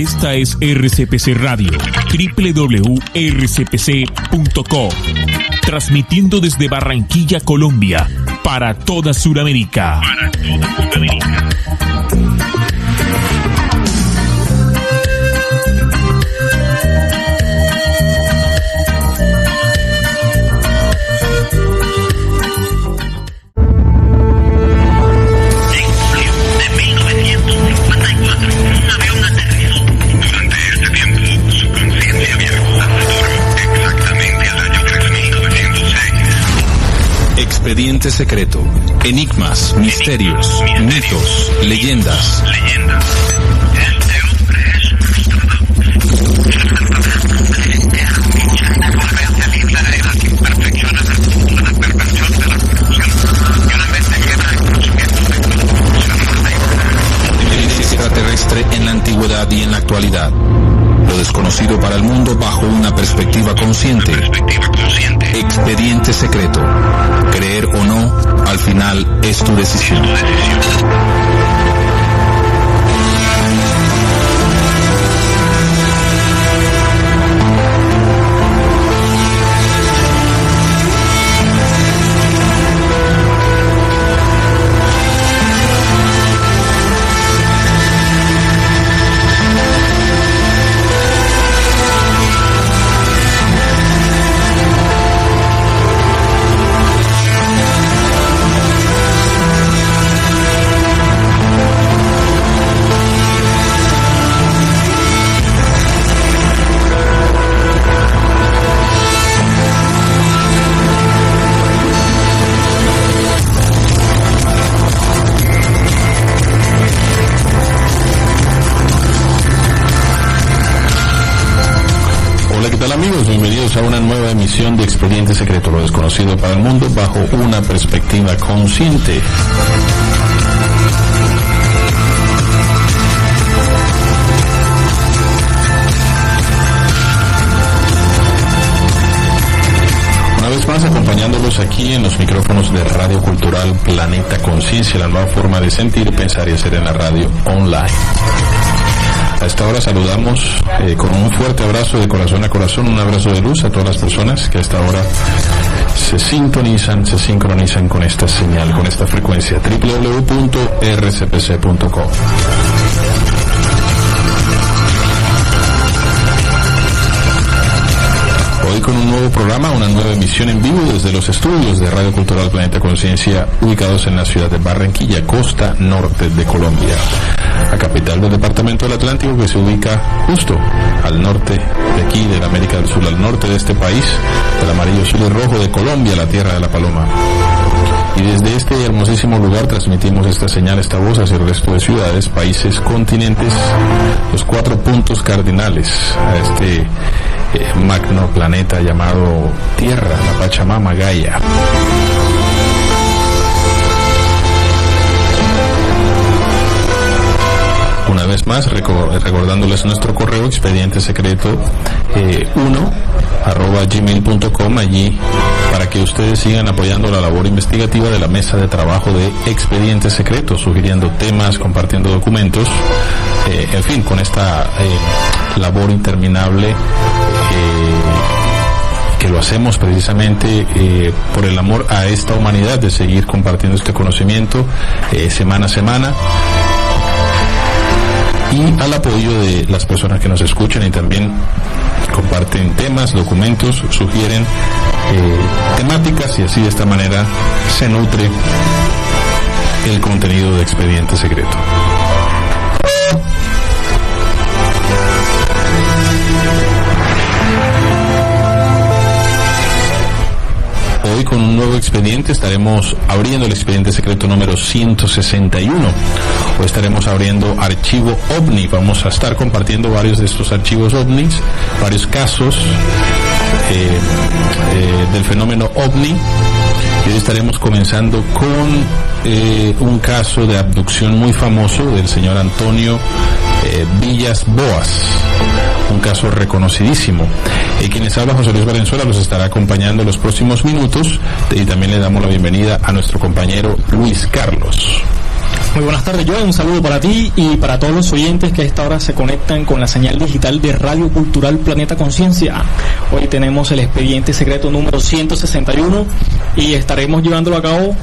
Esta es RCPC Radio, www.rcpc.co, transmitiendo desde Barranquilla, Colombia, para toda Sudamérica. Expediente secreto, enigmas, misterios, mitos, leyendas. Este hombre es las imperfecciones del mundo, la perversión de la corrupción y una mente llena de conocimientos de Extraterrestre en la antigüedad y en la actualidad. Lo desconocido para el mundo bajo una perspectiva consciente. Expediente secreto. Creer o no, al final es tu decisión. Bienvenidos a una nueva emisión de Expediente Secreto, lo desconocido para el mundo bajo una perspectiva consciente. Una vez más acompañándolos aquí en los micrófonos de Radio Cultural Planeta Conciencia, la nueva forma de sentir, pensar y hacer en la radio online. A esta hora saludamos con un fuerte abrazo de corazón a corazón, un abrazo de luz a todas las personas que a esta hora se sincronizan con esta señal, con esta frecuencia, www.rcpc.co. Hoy con un nuevo programa, una nueva emisión en vivo desde los estudios de Radio Cultural Planeta Conciencia, ubicados en la ciudad de Barranquilla, costa norte de Colombia, la capital del departamento del Atlántico, que se ubica justo al norte de aquí, de la América del Sur, al norte de este país, del amarillo, azul y rojo de Colombia, la tierra de la paloma. Y desde este hermosísimo lugar transmitimos esta señal, esta voz hacia el resto de ciudades, países, continentes, los 4 puntos cardinales a este magno planeta llamado Tierra, la Pachamama Gaia. Una vez más, recordándoles nuestro correo expedientesecreto1@gmail.com, allí para que ustedes sigan apoyando la labor investigativa de la mesa de trabajo de Expediente Secreto, sugiriendo temas, compartiendo documentos, en fin, con esta labor interminable que lo hacemos precisamente por el amor a esta humanidad, de seguir compartiendo este conocimiento semana a semana, y al apoyo de las personas que nos escuchan y también comparten temas, documentos, sugieren temáticas, y así de esta manera se nutre el contenido de Expediente Secreto. Hoy con un nuevo expediente estaremos abriendo el expediente secreto número 161. Hoy estaremos abriendo archivo OVNI. Vamos a estar compartiendo varios de estos archivos OVNIs, varios casos del fenómeno OVNI. Y hoy estaremos comenzando con un caso de abducción muy famoso del señor Antonio Villas Boas, un caso reconocidísimo. Quienes habla, José Luis Valenzuela, los estará acompañando en los próximos minutos, y también le damos la bienvenida a nuestro compañero Luis Carlos. Muy buenas tardes, Joe. Un saludo para ti y para todos los oyentes que a esta hora se conectan con la señal digital de Radio Cultural Planeta Conciencia. Hoy tenemos el expediente secreto número 161 y estaremos llevándolo a cabo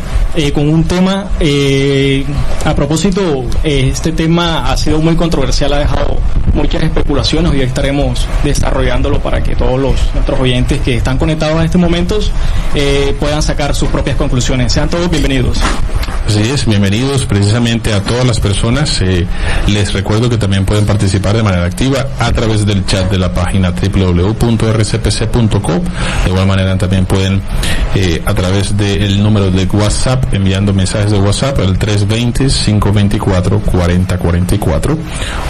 con un tema. A propósito, este tema ha sido muy controversial, ha dejado muchas especulaciones y hoy estaremos desarrollándolo para que todos nuestros oyentes que están conectados en estos momentos puedan sacar sus propias conclusiones. Sean todos bienvenidos. Así es, bienvenidos precisamente a todas las personas. Les recuerdo que también pueden participar de manera activa a través del chat de la página www.rcpc.co. De igual manera también pueden a través del número de WhatsApp enviando mensajes de WhatsApp al 320-524-4044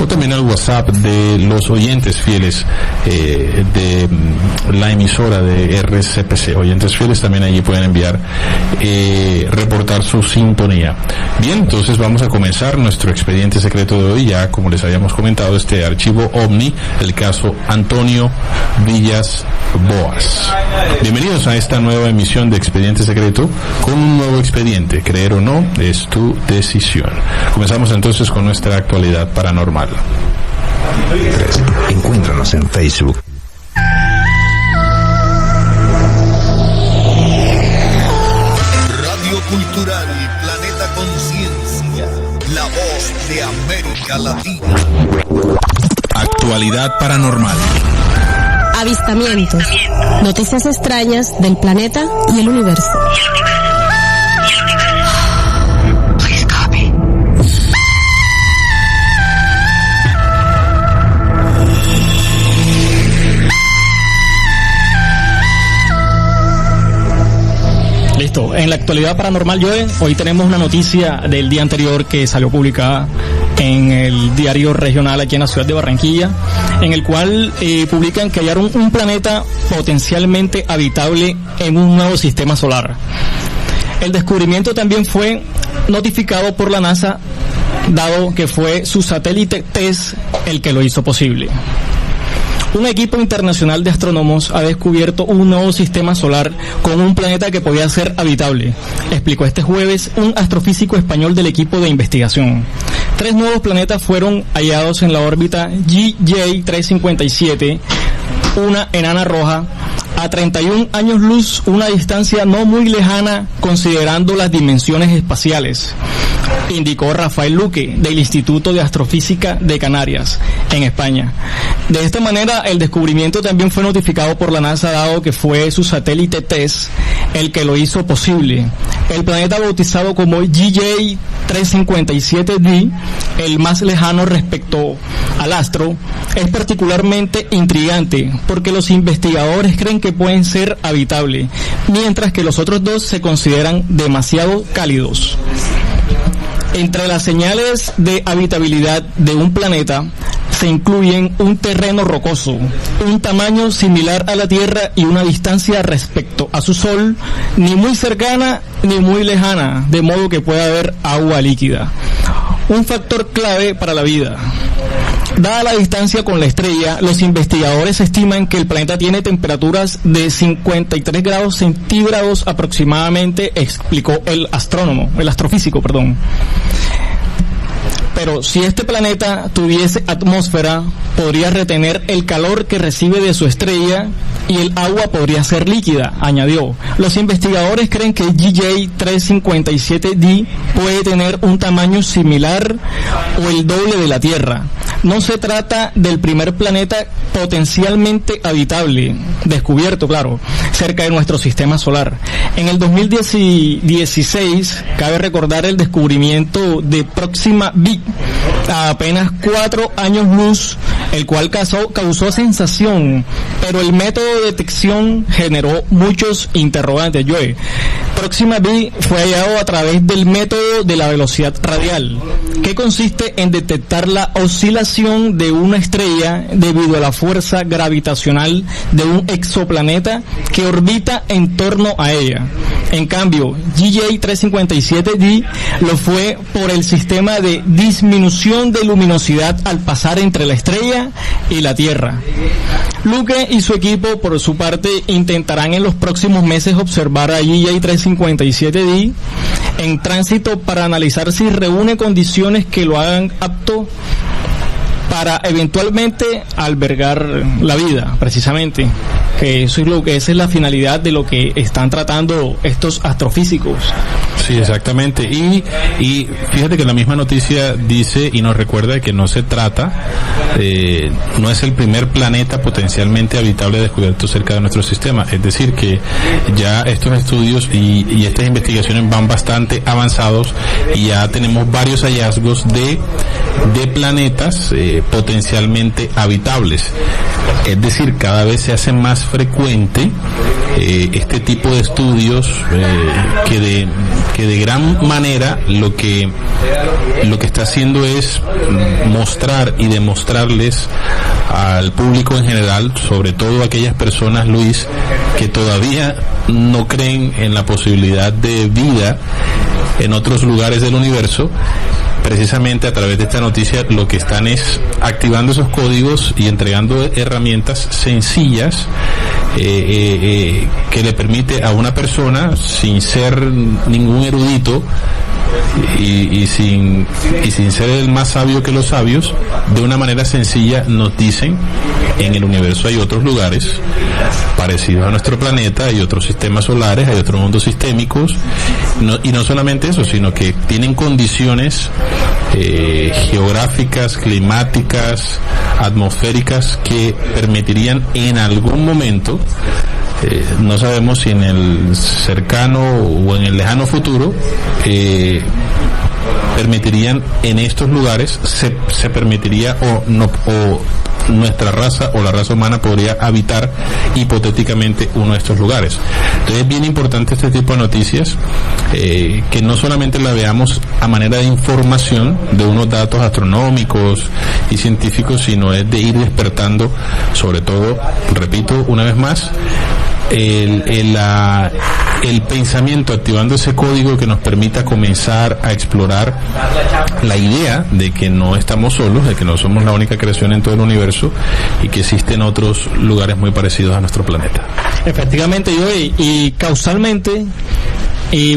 o también al WhatsApp de los oyentes fieles de la emisora de RCPC. Oyentes fieles también allí pueden enviar, reportar su sintonía. Bien, entonces vamos a comenzar nuestro expediente secreto de hoy, ya como les habíamos comentado, este archivo OVNI, el caso Antonio Villas Boas. Bienvenidos a esta nueva emisión de Expediente Secreto con un nuevo expediente. Creer o no es tu decisión. Comenzamos entonces con nuestra actualidad paranormal. Encuéntranos en Facebook. Radio Cultural Planeta Conciencia, la voz de América Latina. Actualidad paranormal. Avistamientos, noticias extrañas del planeta y el universo. Listo, en la actualidad paranormal, Joe, hoy tenemos una noticia del día anterior que salió publicada en el diario regional aquí en la ciudad de Barranquilla, en el cual publican que hallaron un planeta potencialmente habitable en un nuevo sistema solar. El descubrimiento también fue notificado por la NASA, dado que fue su satélite TESS el que lo hizo posible. Un equipo internacional de astrónomos ha descubierto un nuevo sistema solar con un planeta que podía ser habitable, explicó este jueves un astrofísico español del equipo de investigación. 3 nuevos planetas fueron hallados en la órbita GJ357, una enana roja, a 31 años luz, una distancia no muy lejana considerando las dimensiones espaciales, indicó Rafael Luque del Instituto de Astrofísica de Canarias, en España. De esta manera, el descubrimiento también fue notificado por la NASA, dado que fue su satélite TESS el que lo hizo posible. El planeta bautizado como GJ357d, el más lejano respecto al astro, es particularmente intrigante porque los investigadores creen que pueden ser habitables, mientras que los otros dos se consideran demasiado cálidos. Entre las señales de habitabilidad de un planeta se incluyen un terreno rocoso, un tamaño similar a la Tierra y una distancia respecto a su Sol, ni muy cercana ni muy lejana, de modo que pueda haber agua líquida. Un factor clave para la vida. Dada la distancia con la estrella, los investigadores estiman que el planeta tiene temperaturas de 53 grados centígrados aproximadamente, explicó el astrofísico. Pero si este planeta tuviese atmósfera, podría retener el calor que recibe de su estrella y el agua podría ser líquida, añadió. Los investigadores creen que GJ357d puede tener un tamaño similar o el doble de la Tierra. No se trata del primer planeta potencialmente habitable, descubierto, claro, cerca de nuestro sistema solar. En el 2016, cabe recordar el descubrimiento de Proxima b, a apenas 4 años luz, el cual causó sensación, pero el método de detección generó muchos interrogantes. Proxima b fue hallado a través del método de la velocidad radial, que consiste en detectar la oscilación de una estrella debido a la fuerza gravitacional de un exoplaneta que orbita en torno a ella. En cambio, GJ357d lo fue por el sistema de disminución de luminosidad al pasar entre la estrella y la Tierra. Luque y su equipo, por su parte, intentarán en los próximos meses observar a GJ357d en tránsito para analizar si reúne condiciones que lo hagan apto para eventualmente albergar la vida, precisamente. Que eso es esa es la finalidad de lo que están tratando estos astrofísicos. Sí, exactamente. Y fíjate que la misma noticia dice y nos recuerda que no se trata, no es el primer planeta potencialmente habitable descubierto cerca de nuestro sistema. Es decir, que ya estos estudios y estas investigaciones van bastante avanzados y ya tenemos varios hallazgos de planetas potencialmente habitables. Es decir, cada vez se hace más frecuente este tipo de estudios que de gran manera lo que está haciendo es mostrar y demostrarles al público en general, sobre todo a aquellas personas, Luis, que todavía no creen en la posibilidad de vida en otros lugares del universo. Precisamente a través de esta noticia lo que están es activando esos códigos y entregando herramientas sencillas que le permite a una persona, sin ser ningún erudito y sin ser el más sabio que los sabios, de una manera sencilla nos dicen: en el universo hay otros lugares parecidos a nuestro planeta, hay otros sistemas solares, hay otros mundos sistémicos, y no solamente eso, sino que tienen condiciones geográficas, climáticas, atmosféricas que permitirían en algún momento, no sabemos si en el cercano o en el lejano futuro, permitirían en estos lugares, se permitiría o nuestra raza o la raza humana podría habitar hipotéticamente uno de estos lugares. Entonces es bien importante este tipo de noticias, que no solamente la veamos a manera de información de unos datos astronómicos y científicos, sino es de ir despertando, sobre todo, repito una vez más, el pensamiento, activando ese código que nos permita comenzar a explorar la idea de que no estamos solos, de que no somos la única creación en todo el universo y que existen otros lugares muy parecidos a nuestro planeta. Efectivamente, y causalmente,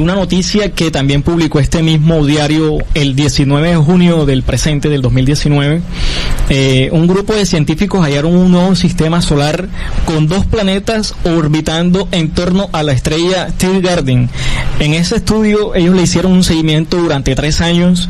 una noticia que también publicó este mismo diario el 19 de junio del presente, del 2019, un grupo de científicos hallaron un nuevo sistema solar con 2 planetas orbitando en torno a la estrella Tiergarden. En ese estudio ellos le hicieron un seguimiento durante 3 años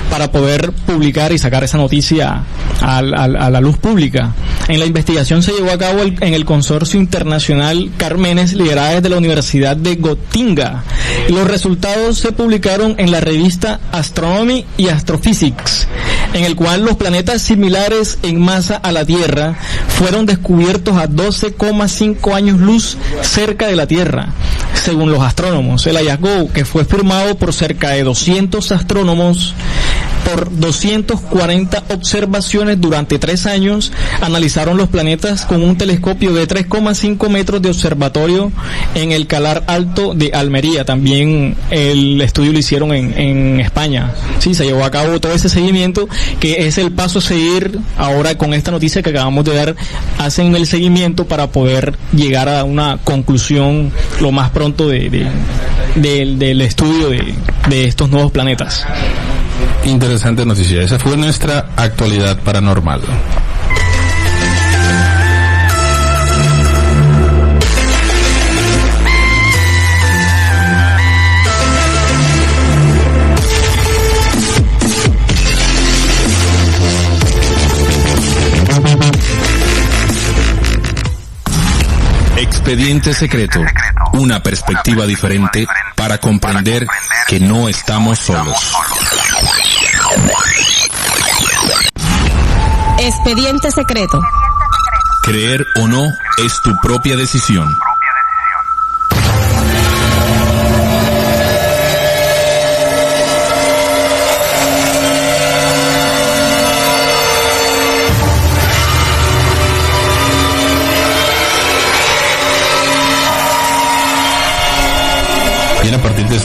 para poder publicar y sacar esa noticia a la luz pública. En la investigación se llevó a cabo en el consorcio internacional Carmenes, liderada desde la Universidad de Gotinga. Los resultados se publicaron en la revista Astronomy y Astrophysics, en el cual los planetas similares en masa a la Tierra fueron descubiertos a 12,5 años luz cerca de la Tierra. Según los astrónomos, el hallazgo, que fue firmado por cerca de 200 astrónomos por 240 observaciones durante 3 años, analizaron los planetas con un telescopio de 3,5 metros de observatorio en el Calar Alto de Almería. También el estudio lo hicieron en España. Sí, se llevó a cabo todo ese seguimiento, que es el paso a seguir ahora con esta noticia que acabamos de dar. Hacen el seguimiento para poder llegar a una conclusión lo más pronto del estudio de estos nuevos planetas. Interesante noticia. Esa fue nuestra actualidad paranormal. Expediente Secreto, una perspectiva diferente para comprender que no estamos solos. Expediente Secreto. Creer o no es tu propia decisión.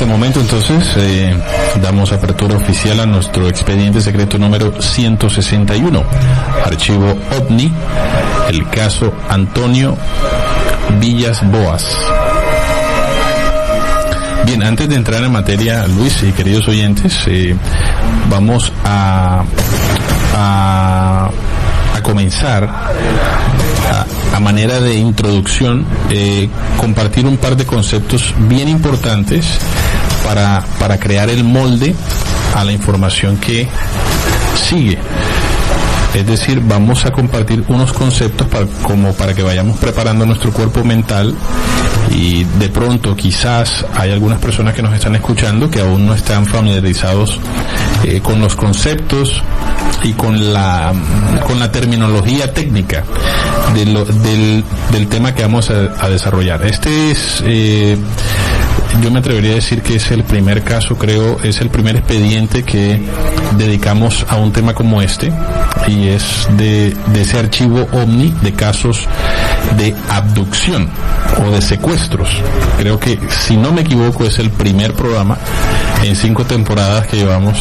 momento entonces damos apertura oficial a nuestro expediente secreto número 161, archivo OVNI, el caso Antonio Villas Boas. Bien, antes de entrar en materia, Luis y queridos oyentes, vamos a comenzar a manera de introducción, compartir un par de conceptos bien importantes para crear el molde a la información que sigue. Es decir, vamos a compartir unos conceptos para que vayamos preparando nuestro cuerpo mental, y de pronto quizás hay algunas personas que nos están escuchando que aún no están familiarizados con los conceptos y con la terminología técnica del tema que vamos a desarrollar. Este es, yo me atrevería a decir que es el primer caso, creo, es el primer expediente que dedicamos a un tema como este, y es de ese archivo OVNI de casos de abducción o de secuestros. Creo que, si no me equivoco, es el primer programa en 5 temporadas que llevamos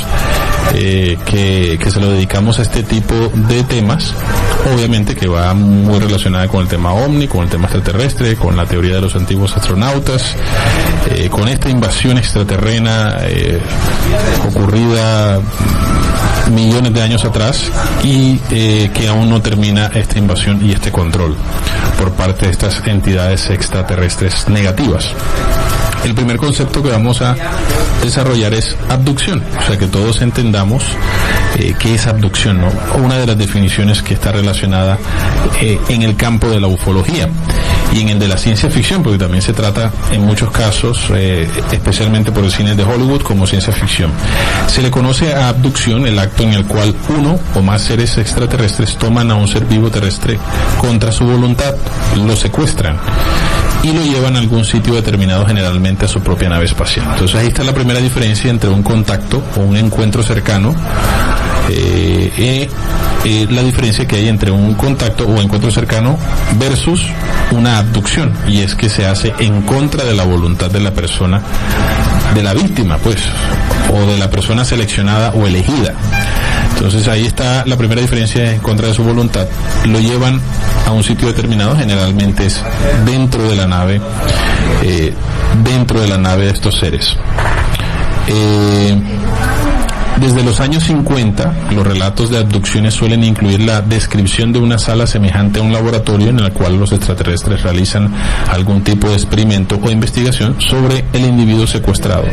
que se lo dedicamos a este tipo de temas, obviamente que va muy relacionada con el tema OVNI, con el tema extraterrestre, con la teoría de los antiguos astronautas, con esta invasión extraterrena ocurrida millones de años atrás, y que aún no termina esta invasión y este control por parte de estas entidades extraterrestres negativas. El primer concepto que vamos a desarrollar es abducción, o sea, que todos entendamos qué es abducción, ¿no? Una de las definiciones que está relacionada en el campo de la ufología y en el de la ciencia ficción, porque también se trata en muchos casos, especialmente por el cine de Hollywood, como ciencia ficción. Se le conoce a abducción el acto en el cual uno o más seres extraterrestres toman a un ser vivo terrestre contra su voluntad, lo secuestran y lo llevan a algún sitio determinado, generalmente a su propia nave espacial. Entonces ahí está la primera diferencia entre un contacto o un encuentro cercano, la diferencia que hay entre un contacto o encuentro cercano versus una abducción, y es que se hace en contra de la voluntad de la persona, de la víctima, pues, o de la persona seleccionada o elegida. Entonces ahí está la primera diferencia, en contra de su voluntad. Lo llevan a un sitio determinado, generalmente es dentro de la nave de estos seres. Desde los años 50, los relatos de abducciones suelen incluir la descripción de una sala semejante a un laboratorio en el cual los extraterrestres realizan algún tipo de experimento o investigación sobre el individuo secuestrado.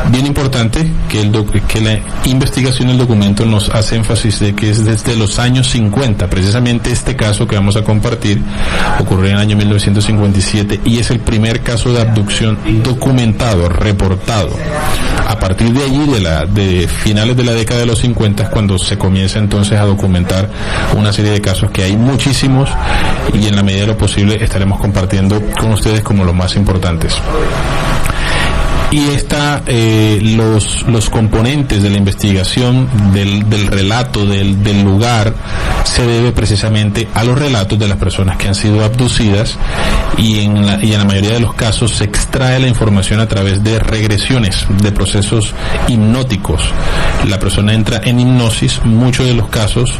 Bien importante que la investigación del documento nos hace énfasis de que es desde los años 50. Precisamente este caso que vamos a compartir ocurrió en el año 1957 y es el primer caso de abducción documentado, reportado. A partir de allí, de finales de la década de los 50, cuando se comienza entonces a documentar una serie de casos que hay muchísimos, y en la medida de lo posible estaremos compartiendo con ustedes como los más importantes. Y los componentes de la investigación, del relato, del lugar, se debe precisamente a los relatos de las personas que han sido abducidas, y en la mayoría de los casos se extrae la información a través de regresiones, de procesos hipnóticos. La persona entra en hipnosis, muchos de los casos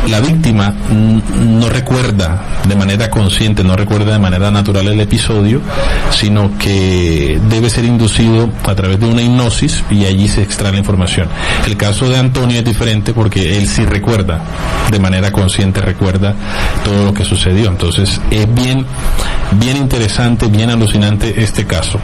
la víctima no recuerda de manera consciente, no recuerda de manera natural el episodio, sino que debe ser inducido a través de una hipnosis y allí se extrae la información. El caso de Antonio es diferente porque él sí recuerda, de manera consciente recuerda todo lo que sucedió. Entonces es bien interesante, bien alucinante este caso.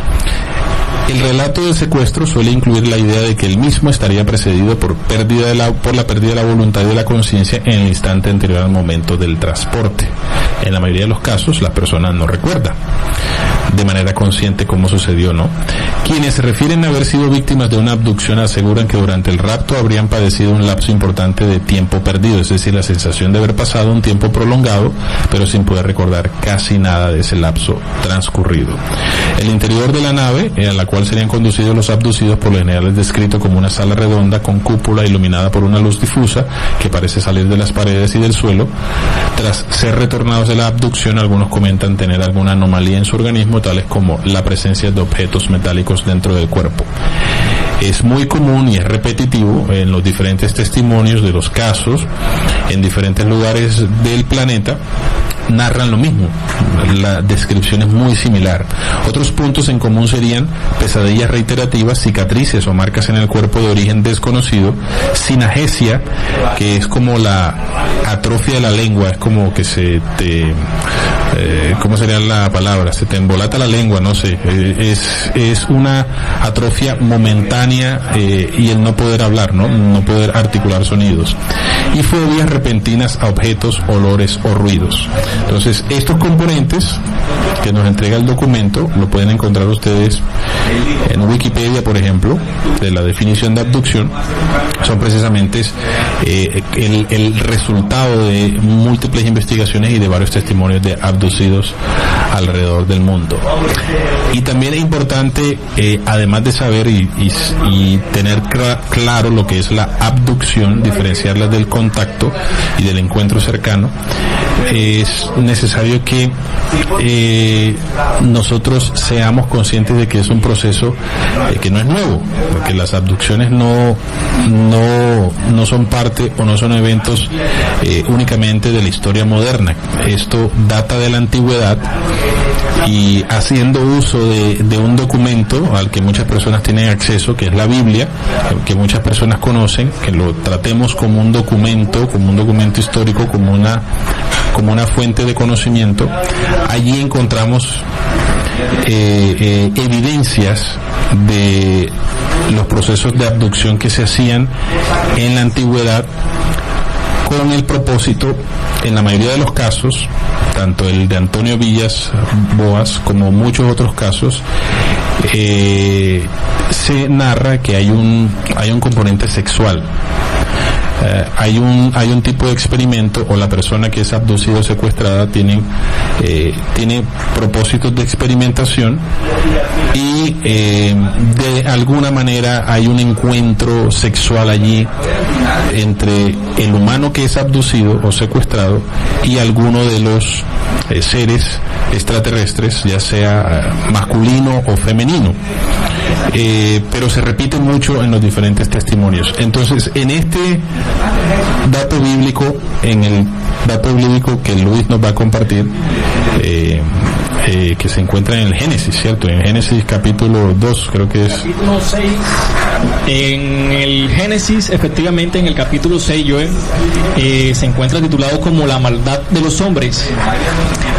El relato del secuestro suele incluir la idea de que el mismo estaría precedido por la pérdida de la voluntad y de la conciencia en el instante anterior al momento del transporte. En la mayoría de los casos, la persona no recuerda de manera consciente cómo sucedió, ¿no? Quienes se refieren a haber sido víctimas de una abducción aseguran que durante el rapto habrían padecido un lapso importante de tiempo perdido, es decir, la sensación de haber pasado un tiempo prolongado, pero sin poder recordar casi nada de ese lapso transcurrido. El interior de la nave, a la cual serían conducidos los abducidos. Por lo general es descrito como una sala redonda con cúpula iluminada por una luz difusa que parece salir de las paredes y del suelo. Tras ser retornados de la abducción, algunos comentan tener alguna anomalía en su organismo, tales como la presencia de objetos metálicos dentro del cuerpo. Es muy común y es repetitivo en los diferentes testimonios de los casos en diferentes lugares del planeta. Narran lo mismo, la descripción es muy similar. Otros puntos en común serían pesadillas reiterativas, cicatrices o marcas en el cuerpo de origen desconocido, sinagesia, que es como la atrofia de la lengua, es como que se te... ¿cómo sería la palabra? Se te embolata la lengua, no sé, es una atrofia momentánea y el no poder hablar, no poder articular sonidos. Y fobias repentinas a objetos, olores o ruidos. Entonces, estos componentes que nos entrega el documento lo pueden encontrar ustedes en Wikipedia, por ejemplo, de la definición de abducción. Son precisamente el resultado de múltiples investigaciones y de varios testimonios de abducidos alrededor del mundo. Y también es importante, además de saber y tener claro lo que es la abducción, diferenciarla del contacto y del encuentro cercano, es necesario que nosotros seamos conscientes de que es un proceso que no es nuevo, porque las abducciones no son parte o no son eventos únicamente de la historia moderna. Esto data de la antigüedad, y haciendo uso de un documento al que muchas personas tienen acceso, que es la Biblia, que muchas personas conocen, que lo tratemos como un documento histórico, como una fuente de conocimiento. Allí encontramos evidencias de los procesos de abducción que se hacían en la antigüedad, con el propósito, en la mayoría de los casos, tanto el de Antonio Villas Boas como muchos otros casos, se narra que hay un componente sexual. Hay un tipo de experimento, o la persona que es abducida o secuestrada tiene propósitos de experimentación, y de alguna manera hay un encuentro sexual allí entre el humano que es abducido o secuestrado y alguno de los seres extraterrestres, ya sea masculino o femenino. Pero se repite mucho en los diferentes testimonios. Entonces, en este dato bíblico, que Luis nos va a compartir, que se encuentra en el Génesis, ¿cierto? En Génesis capítulo 2, creo que es. Capítulo 6. En el Génesis, efectivamente, en el capítulo 6, se encuentra titulado como la maldad de los hombres.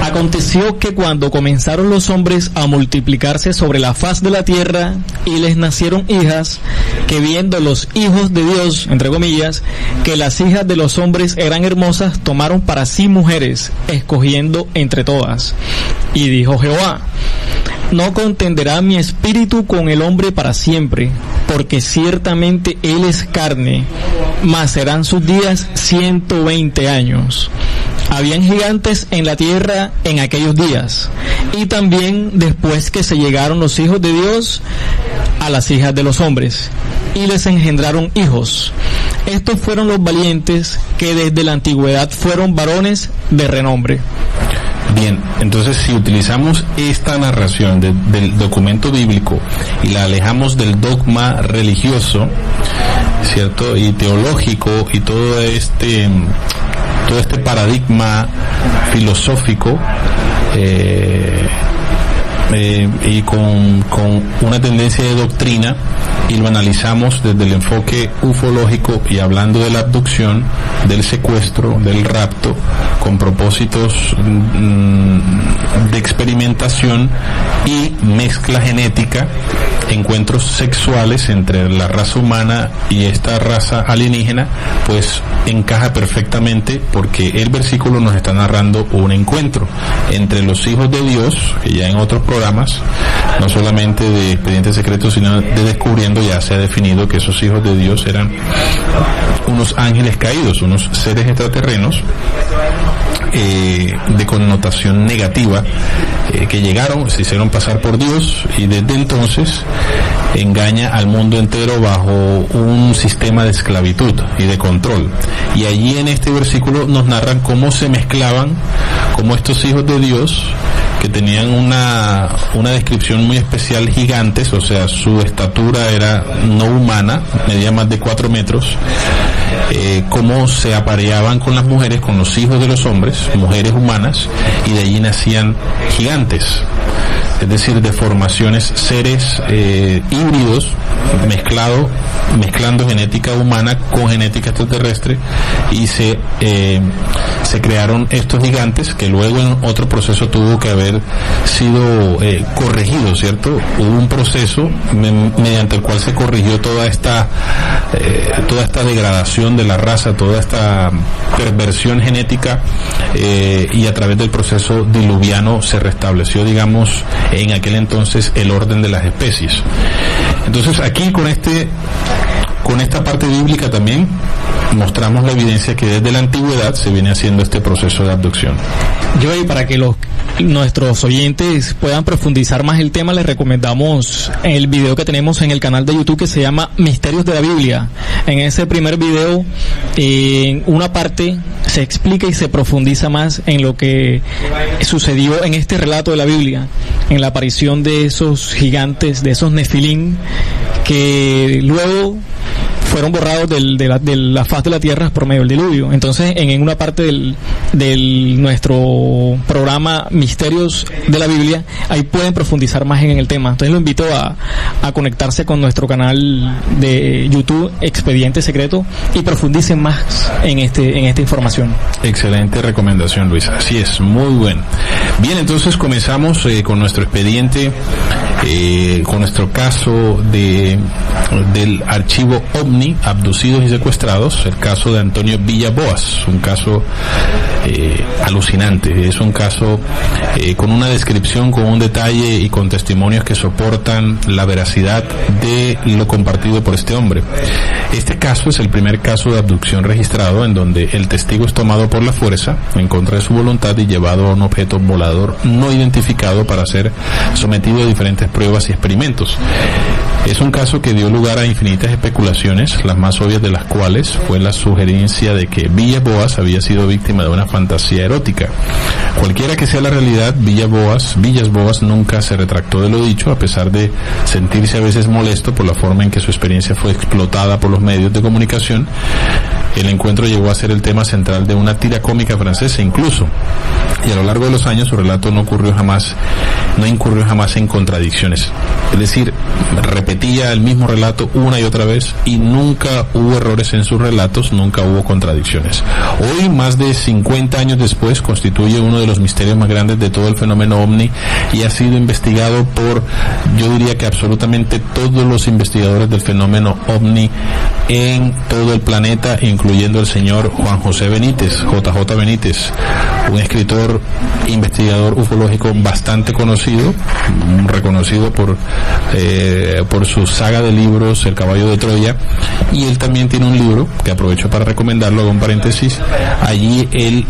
Aconteció que cuando comenzaron los hombres a multiplicarse sobre la faz de la tierra, y les nacieron hijas, que viendo los hijos de Dios, entre comillas, que las hijas de los hombres eran hermosas, tomaron para sí mujeres, escogiendo entre todas. Y dijo Jehová: no contenderá mi espíritu con el hombre para siempre, porque ciertamente él es carne, mas serán sus días 120 años. Habían gigantes en la tierra en aquellos días, y también después que se llegaron los hijos de Dios a las hijas de los hombres, y les engendraron hijos. Estos fueron los valientes que desde la antigüedad fueron varones de renombre. Bien, entonces si utilizamos esta narración del documento bíblico y la alejamos del dogma religioso, ¿cierto?, y teológico, y todo este paradigma filosófico, y con una tendencia de doctrina, y lo analizamos desde el enfoque ufológico y hablando de la abducción, del secuestro, del rapto, con propósitos de experimentación y mezcla genética, encuentros sexuales entre la raza humana y esta raza alienígena, pues encaja perfectamente, porque el versículo nos está narrando un encuentro entre los hijos de Dios, que ya en otros programas, no solamente de Expedientes Secretos, sino de Descubriendo, ya se ha definido que esos hijos de Dios eran unos ángeles caídos, unos seres extraterrenos de connotación negativa, que llegaron, se hicieron pasar por Dios y desde entonces engaña al mundo entero bajo un sistema de esclavitud y de control. Y allí en este versículo nos narran cómo se mezclaban, cómo estos hijos de Dios, que tenían una descripción muy especial, gigantes, o sea, su estatura era no humana, medía más de 4 metros, cómo se apareaban con las mujeres, con los hijos de los hombres, mujeres humanas, y de allí nacían gigantes. Es decir, deformaciones, seres híbridos, mezclando genética humana con genética extraterrestre, y se crearon estos gigantes que luego en otro proceso tuvo que haber sido corregido, ¿cierto? Hubo un proceso mediante el cual se corrigió toda esta degradación de la raza, toda esta perversión genética, y a través del proceso diluviano se restableció, digamos, en aquel entonces el orden de las especies. Entonces aquí con esta parte bíblica también mostramos la evidencia que desde la antigüedad se viene haciendo este proceso de abducción. Yo, y para que nuestros oyentes puedan profundizar más el tema, les recomendamos el video que tenemos en el canal de YouTube que se llama Misterios de la Biblia. En ese primer video, en una parte se explica y se profundiza más en lo que sucedió en este relato de la Biblia, en la aparición de esos gigantes, de esos nefilín, que luego fueron borrados de la faz de la tierra por medio del diluvio. Entonces, en una parte del nuestro programa Misterios de la Biblia, ahí pueden profundizar más en el tema. Entonces, lo invito a conectarse con nuestro canal de YouTube Expediente Secreto y profundicen más en esta información. Excelente recomendación, Luis. Así es, muy bueno. Bien, entonces comenzamos con nuestro expediente, con nuestro caso del archivo OVNI, abducidos y secuestrados, el caso de Antonio Villaboas, un caso alucinante, es un caso con una descripción, con un detalle y con testimonios que soportan la veracidad de lo compartido por este hombre. Este caso es el primer caso de abducción registrado en donde el testigo es tomado por la fuerza, en contra de su voluntad, y llevado a un objeto volador no identificado para ser sometido a diferentes pruebas y experimentos. Es un caso que dio lugar a infinitas especulaciones, las más obvias de las cuales fue la sugerencia de que Villaboas había sido víctima de una fantasía erótica. Cualquiera que sea la realidad, Villas Boas nunca se retractó de lo dicho, a pesar de sentirse a veces molesto por la forma en que su experiencia fue explotada por los medios de comunicación. El encuentro llegó a ser el tema central de una tira cómica francesa incluso, y a lo largo de los años su relato no incurrió jamás en contradicciones. Es decir, repetía el mismo relato una y otra vez y nunca hubo errores en sus relatos, nunca hubo contradicciones. Hoy, más de 50 años después, constituye uno de los misterios más grandes de todo el fenómeno OVNI y ha sido investigado por, yo diría que absolutamente todos los investigadores del fenómeno OVNI en todo el planeta, incluyendo el señor Juan José Benítez, JJ Benítez, un escritor, investigador ufológico bastante conocido, reconocido por su saga de libros El Caballo de Troya, y él también tiene un libro que aprovecho para recomendarlo, hago un paréntesis. Allí él,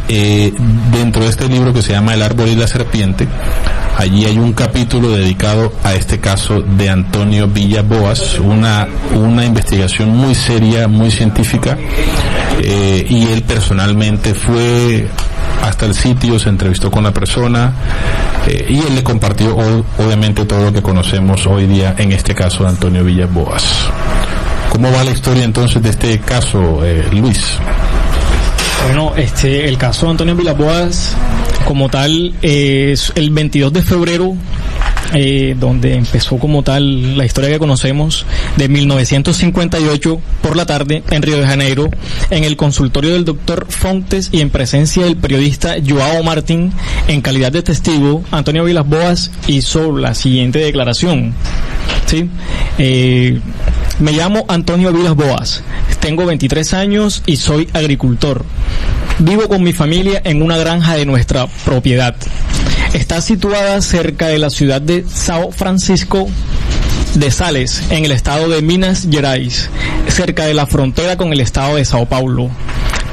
dentro de este libro que se llama El Árbol y la Serpiente, allí hay un capítulo dedicado a este caso de Antonio Villaboas, una investigación muy seria, muy científica, y él personalmente fue hasta el sitio, se entrevistó con la persona, y él le compartió obviamente todo lo que conocemos hoy día en este caso de Antonio Villaboas. ¿Cómo va la historia entonces de este caso, Luis? Bueno, el caso de Antonio Villaboas como tal es el 22 de febrero, donde empezó como tal la historia que conocemos, de 1958 por la tarde en Río de Janeiro, en el consultorio del doctor Fontes y en presencia del periodista Joao Martín. En calidad de testigo, Antonio Villaboas hizo la siguiente declaración. ¿Sí? Me llamo Antonio Villaboas, tengo 23 años y soy agricultor. Vivo con mi familia en una granja de nuestra propiedad. Está situada cerca de la ciudad de São Francisco de Sales, en el estado de Minas Gerais, cerca de la frontera con el estado de Sao Paulo.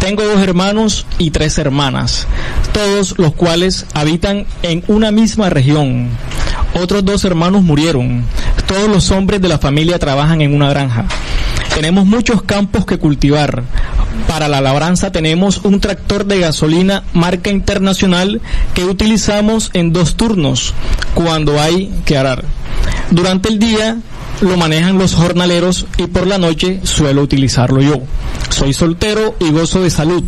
Tengo 2 hermanos y 3 hermanas, todos los cuales habitan en una misma región. Otros 2 hermanos murieron. Todos los hombres de la familia trabajan en una granja. Tenemos muchos campos que cultivar. Para la labranza tenemos un tractor de gasolina marca internacional que utilizamos en 2 turnos cuando hay que arar. Durante el día lo manejan los jornaleros y por la noche suelo utilizarlo yo. Soy soltero y gozo de salud.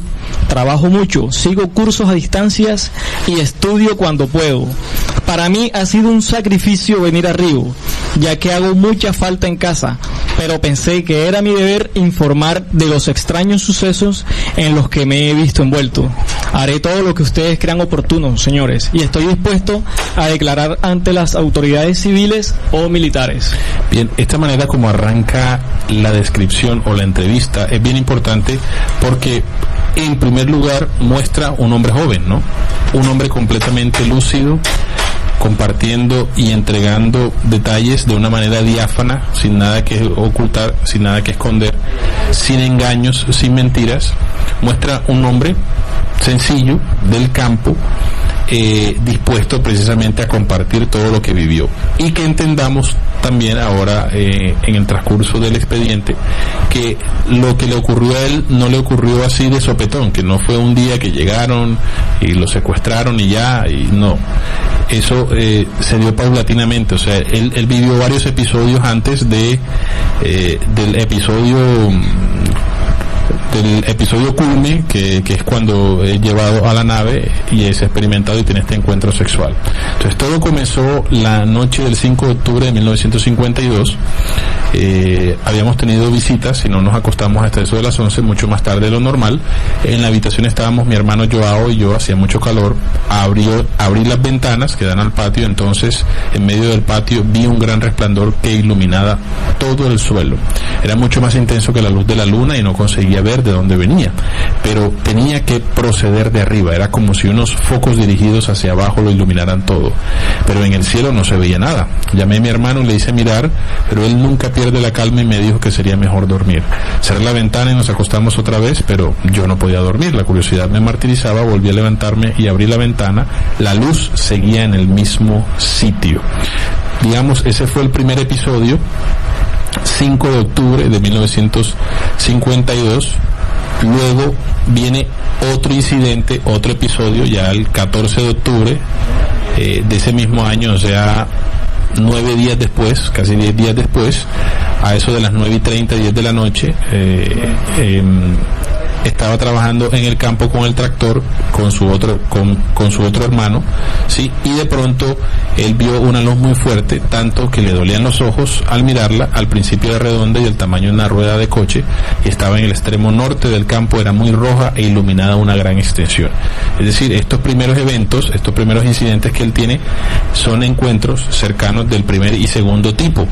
Trabajo mucho, sigo cursos a distancias y estudio cuando puedo. Para mí ha sido un sacrificio venir a Río, ya que hago mucha falta en casa, pero pensé que era mi deber informar de los extraños sucesos en los que me he visto envuelto. Haré todo lo que ustedes crean oportuno, señores, y estoy dispuesto a declarar ante las autoridades civiles o militares. Bien, esta manera como arranca la descripción o la entrevista es bien importante porque en primer lugar muestra un hombre joven, ¿no? Un hombre completamente lúcido, compartiendo y entregando detalles de una manera diáfana, sin nada que ocultar, sin nada que esconder, sin engaños, sin mentiras. Muestra un hombre sencillo del campo, dispuesto precisamente a compartir todo lo que vivió, y que entendamos también ahora en el transcurso del expediente que lo que le ocurrió a él no le ocurrió así de sopetón, que no fue un día que llegaron y lo secuestraron y ya, y no, eso se dio paulatinamente. O sea, él vivió varios episodios antes del episodio culme, que es cuando es llevado a la nave y es experimentado y tiene este encuentro sexual. Entonces todo comenzó la noche del 5 de octubre de 1952. Habíamos tenido visitas y no nos acostamos hasta eso de las 11, mucho más tarde de lo normal. En la habitación estábamos mi hermano Joao y yo, hacía mucho calor. Abrí las ventanas que dan al patio, entonces en medio del patio vi un gran resplandor que iluminaba todo el suelo. Era mucho más intenso que la luz de la luna y no conseguía ver de dónde venía, pero tenía que proceder de arriba. Era como si unos focos dirigidos hacia abajo lo iluminaran todo, pero en el cielo no se veía nada. Llamé a mi hermano y le hice mirar, pero él nunca pierde la calma y me dijo que sería mejor dormir. Cerré la ventana y nos acostamos otra vez, pero yo no podía dormir, la curiosidad me martirizaba. Volví a levantarme y abrí la ventana. La luz seguía en el mismo sitio. Digamos, ese fue el primer episodio, 5 de octubre de 1952. Luego viene otro incidente, otro episodio, ya el 14 de octubre de ese mismo año, o sea, 9 días después, casi 10 días después, a eso de las 9:30, 10 de la noche, estaba trabajando en el campo con el tractor con su otro hermano, sí, y de pronto él vio una luz muy fuerte, tanto que le dolían los ojos al mirarla. Al principio era redonda y del tamaño de una rueda de coche, y estaba en el extremo norte del campo, era muy roja e iluminada una gran extensión. Es decir, estos primeros eventos, estos primeros incidentes que él tiene son encuentros cercanos del primer y segundo tipo.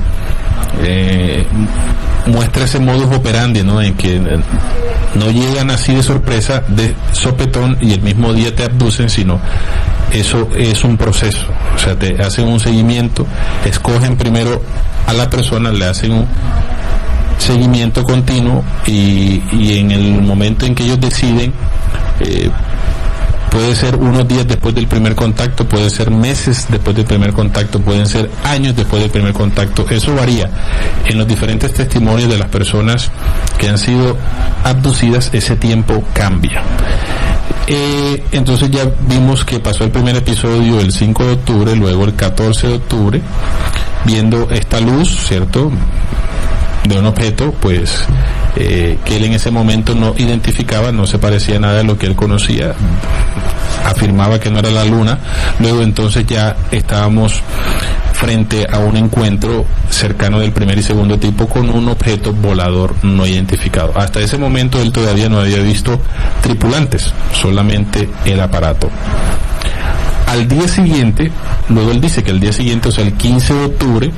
Muestra ese modus operandi, ¿no?, en que no llegan así de sorpresa, de sopetón, y el mismo día te abducen, sino eso es un proceso. O sea, te hacen un seguimiento, escogen primero a la persona, le hacen un seguimiento continuo, y en el momento en que ellos deciden, puede ser unos días después del primer contacto, puede ser meses después del primer contacto, pueden ser años después del primer contacto. Eso varía. En los diferentes testimonios de las personas que han sido abducidas, ese tiempo cambia. Entonces ya vimos que pasó el primer episodio el 5 de octubre, luego el 14 de octubre, viendo esta luz, ¿cierto?, de un objeto, pues, que él en ese momento no identificaba, no se parecía a nada a lo que él conocía, afirmaba que no era la luna. Luego entonces ya estábamos frente a un encuentro cercano del primer y segundo tipo con un objeto volador no identificado. Hasta ese momento él todavía no había visto tripulantes, solamente el aparato. Al día siguiente, luego él dice que el día siguiente, o sea, el 15 de octubre,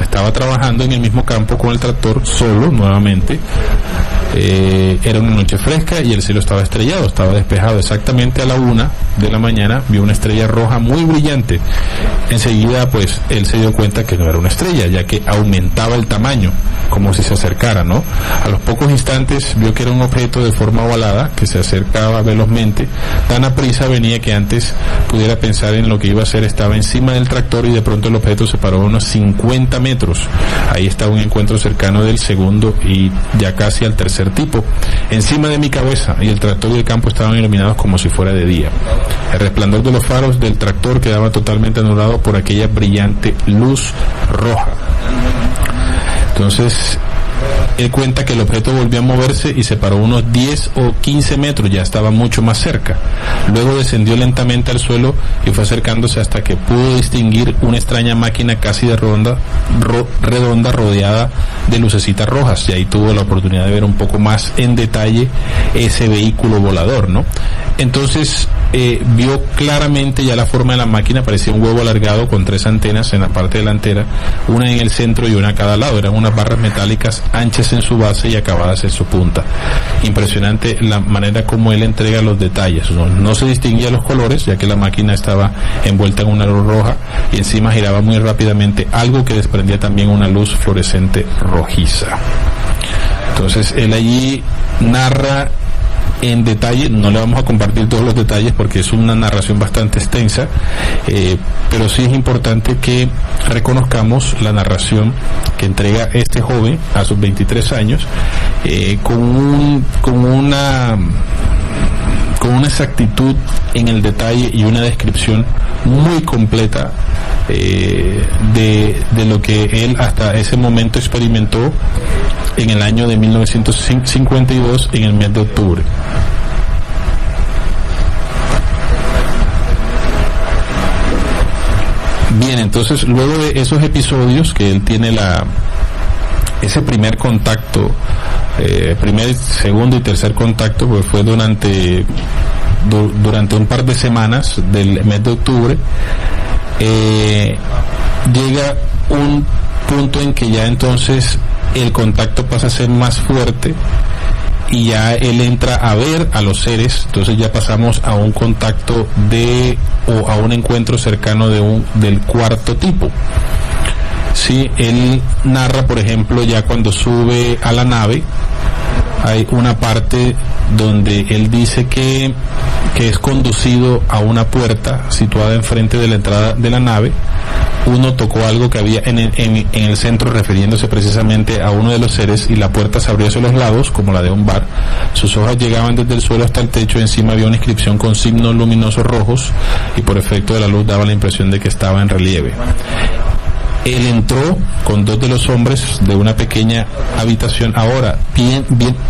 estaba trabajando en el mismo campo con el tractor, solo, nuevamente, Era una noche fresca y el cielo estaba estrellado, estaba despejado. Exactamente a la 1 de la mañana vio una estrella roja muy brillante. Enseguida pues él se dio cuenta que no era una estrella, ya que aumentaba el tamaño como si se acercara, ¿no? A los pocos instantes vio que era un objeto de forma ovalada que se acercaba velozmente. Tan a prisa venía que antes pudiera pensar en lo que iba a hacer estaba encima del tractor, y de pronto el objeto se paró a unos 50 metros. Ahí estaba un encuentro cercano del segundo y ya casi al tercer tipo, encima de mi cabeza, y el tractor y el campo estaban iluminados como si fuera de día. El resplandor de los faros del tractor quedaba totalmente anulado por aquella brillante luz roja. Entonces él cuenta que el objeto volvió a moverse y se paró unos 10 o 15 metros, ya estaba mucho más cerca. Luego descendió lentamente al suelo y fue acercándose hasta que pudo distinguir una extraña máquina casi de redonda rodeada de lucecitas rojas, y ahí tuvo la oportunidad de ver un poco más en detalle ese vehículo volador, ¿no? Entonces vio claramente ya la forma de la máquina. Parecía un huevo alargado con 3 antenas en la parte delantera, una en el centro y una a cada lado. Eran unas barras metálicas anchas en su base y acabadas en su punta. Impresionante la manera como él entrega los detalles. No se distinguía los colores, ya que la máquina estaba envuelta en una luz roja y encima giraba muy rápidamente, algo que desprendía también una luz fluorescente rojiza. Entonces él allí narra en detalle. No le vamos a compartir todos los detalles porque es una narración bastante extensa, pero sí es importante que reconozcamos la narración que entrega este joven a sus 23 años, con una exactitud en el detalle y una descripción muy completa de lo que él hasta ese momento experimentó en el año de 1952, en el mes de octubre. Bien, entonces luego de esos episodios que él tiene ese primer contacto, primer, segundo y tercer contacto, pues fue durante un par de semanas del mes de octubre, llega un punto en que ya entonces el contacto pasa a ser más fuerte y ya él entra a ver a los seres. Entonces ya pasamos a un contacto o a un encuentro cercano del cuarto tipo. Sí, él narra, por ejemplo, ya cuando sube a la nave, hay una parte donde él dice que es conducido a una puerta situada enfrente de la entrada de la nave. Uno tocó algo que había en el centro, refiriéndose precisamente a uno de los seres, y la puerta se abrió hacia los lados como la de un bar. Sus hojas llegaban desde el suelo hasta el techo. Encima había una inscripción con signos luminosos rojos, y por efecto de la luz daba la impresión de que estaba en relieve. Él entró con 2 de los hombres de una pequeña habitación. Ahora, bien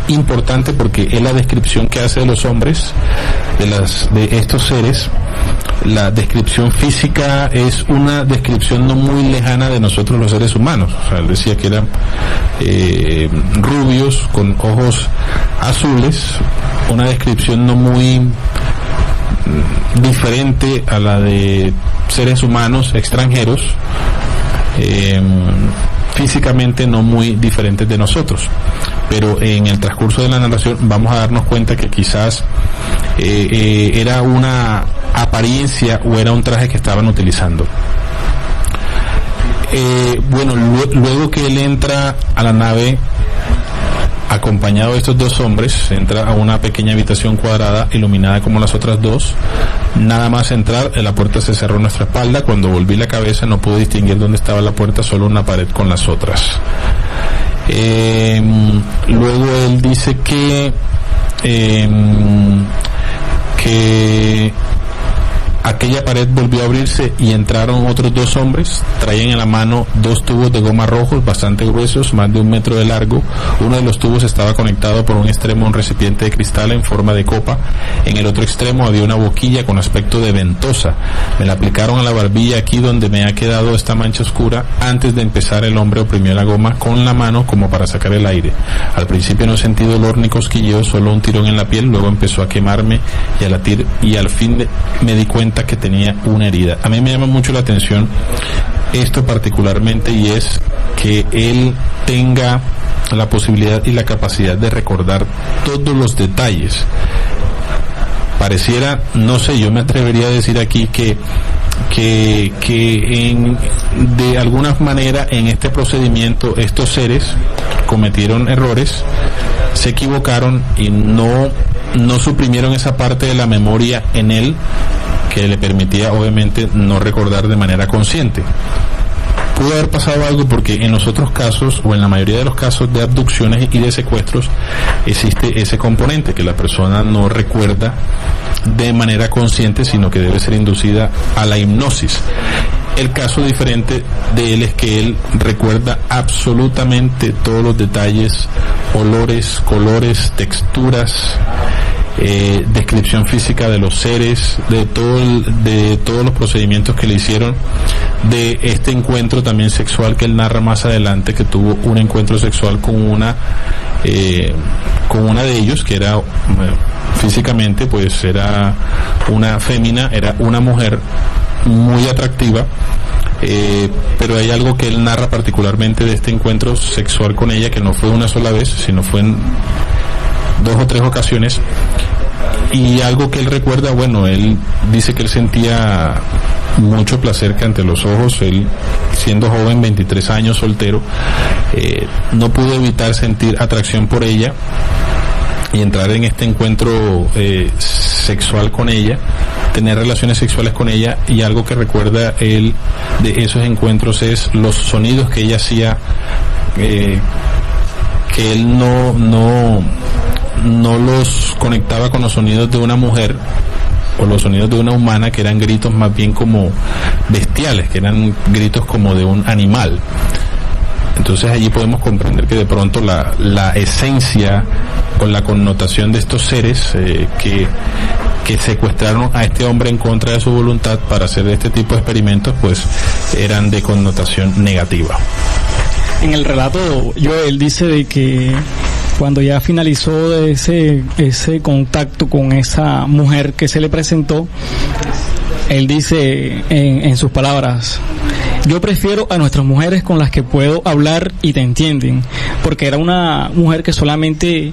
importante, porque es la descripción que hace de los hombres, de estos seres. La descripción física es una descripción no muy lejana de nosotros los seres humanos. O sea, él decía que eran rubios con ojos azules, una descripción no muy diferente a la de seres humanos extranjeros, físicamente no muy diferentes de nosotros, pero en el transcurso de la narración vamos a darnos cuenta que quizás era una apariencia o era un traje que estaban utilizando. Bueno, luego que él entra a la nave acompañado de estos 2 hombres, entra a una pequeña habitación cuadrada iluminada como las otras 2. Nada más entrar, la puerta se cerró a nuestra espalda. Cuando volví la cabeza no pude distinguir dónde estaba la puerta, solo una pared con las otras. Luego él dice que aquella pared volvió a abrirse y entraron otros 2 hombres. Traían en la mano 2 tubos de goma rojos bastante gruesos, más de 1 metro de largo. Uno de los tubos estaba conectado por un extremo a un recipiente de cristal en forma de copa. En el otro extremo había una boquilla con aspecto de ventosa. Me la aplicaron a la barbilla, aquí donde me ha quedado esta mancha oscura. Antes de empezar, el hombre oprimió la goma con la mano como para sacar el aire. Al principio no sentí dolor ni cosquilleo, solo un tirón en la piel. Luego empezó a quemarme y a latir, y al fin me di cuenta que tenía una herida. A mí me llama mucho la atención esto particularmente, y es que él tenga la posibilidad y la capacidad de recordar todos los detalles. Pareciera, no sé, yo me atrevería a decir aquí que de alguna manera en este procedimiento estos seres cometieron errores, se equivocaron y no suprimieron esa parte de la memoria en él que le permitía obviamente no recordar de manera consciente. Pudo haber pasado algo porque en los otros casos, o en la mayoría de los casos de abducciones y de secuestros, existe ese componente que la persona no recuerda de manera consciente, sino que debe ser inducida a la hipnosis. El caso diferente de él es que él recuerda absolutamente todos los detalles, olores, colores, texturas, descripción física de los seres, de todos los procedimientos que le hicieron, de este encuentro también sexual que él narra más adelante, que tuvo un encuentro sexual con una de ellos, que era físicamente pues era una fémina, era una mujer muy atractiva, pero hay algo que él narra particularmente de este encuentro sexual con ella, que no fue una sola vez, sino fue en 2 o 3 ocasiones, y algo que él recuerda, bueno, él dice que él sentía mucho placer que ante los ojos, él siendo joven, 23 años, soltero, no pudo evitar sentir atracción por ella y entrar en este encuentro sexual con ella, tener relaciones sexuales con ella, y algo que recuerda él de esos encuentros es los sonidos que ella hacía, que él no los conectaba con los sonidos de una mujer o los sonidos de una humana, que eran gritos más bien como bestiales, que eran gritos como de un animal. Entonces allí podemos comprender que de pronto la esencia o la connotación de estos seres que secuestraron a este hombre en contra de su voluntad para hacer este tipo de experimentos, pues eran de connotación negativa. En el relato, Joel dice de que cuando ya finalizó ese contacto con esa mujer que se le presentó, él dice en sus palabras: yo prefiero a nuestras mujeres con las que puedo hablar y te entienden, porque era una mujer que solamente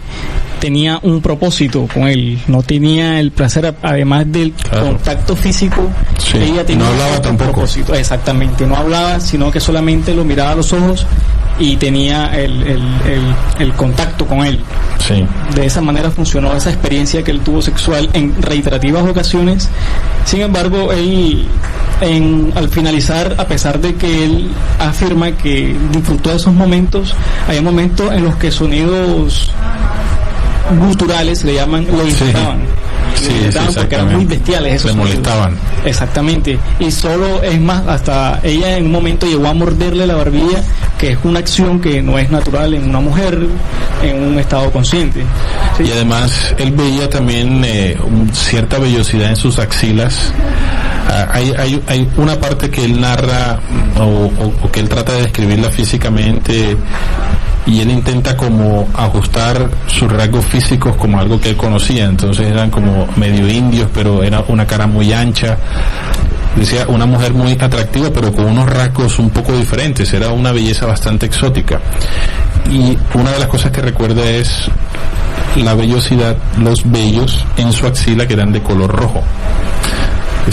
tenía un propósito con él, no tenía el placer, además del contacto físico. Sí, ella tenía no hablaba tampoco. Propósito. Exactamente, no hablaba, sino que solamente lo miraba a los ojos y tenía el contacto con él. Sí. De esa manera funcionó esa experiencia que él tuvo sexual en reiterativas ocasiones. Sin embargo, él al finalizar, a pesar de que él afirma que disfrutó de esos momentos, hay momentos en los que sonidos guturales, le llaman, lo disfrutaban. Sí, porque eran muy bestiales esos sonidos. Le molestaban. Exactamente. Y solo, es más, hasta ella en un momento llegó a morderle la barbilla, que es una acción que no es natural en una mujer en un estado consciente. ¿Sí? Y además él veía también cierta vellosidad en sus axilas. Hay una parte que él narra o que él trata de describirla físicamente, y él intenta como ajustar sus rasgos físicos como algo que él conocía. Entonces eran como medio indios, pero era una cara muy ancha. Decía, una mujer muy atractiva, pero con unos rasgos un poco diferentes. Era una belleza bastante exótica. Y una de las cosas que recuerda es la vellosidad, los vellos en su axila, que eran de color rojo.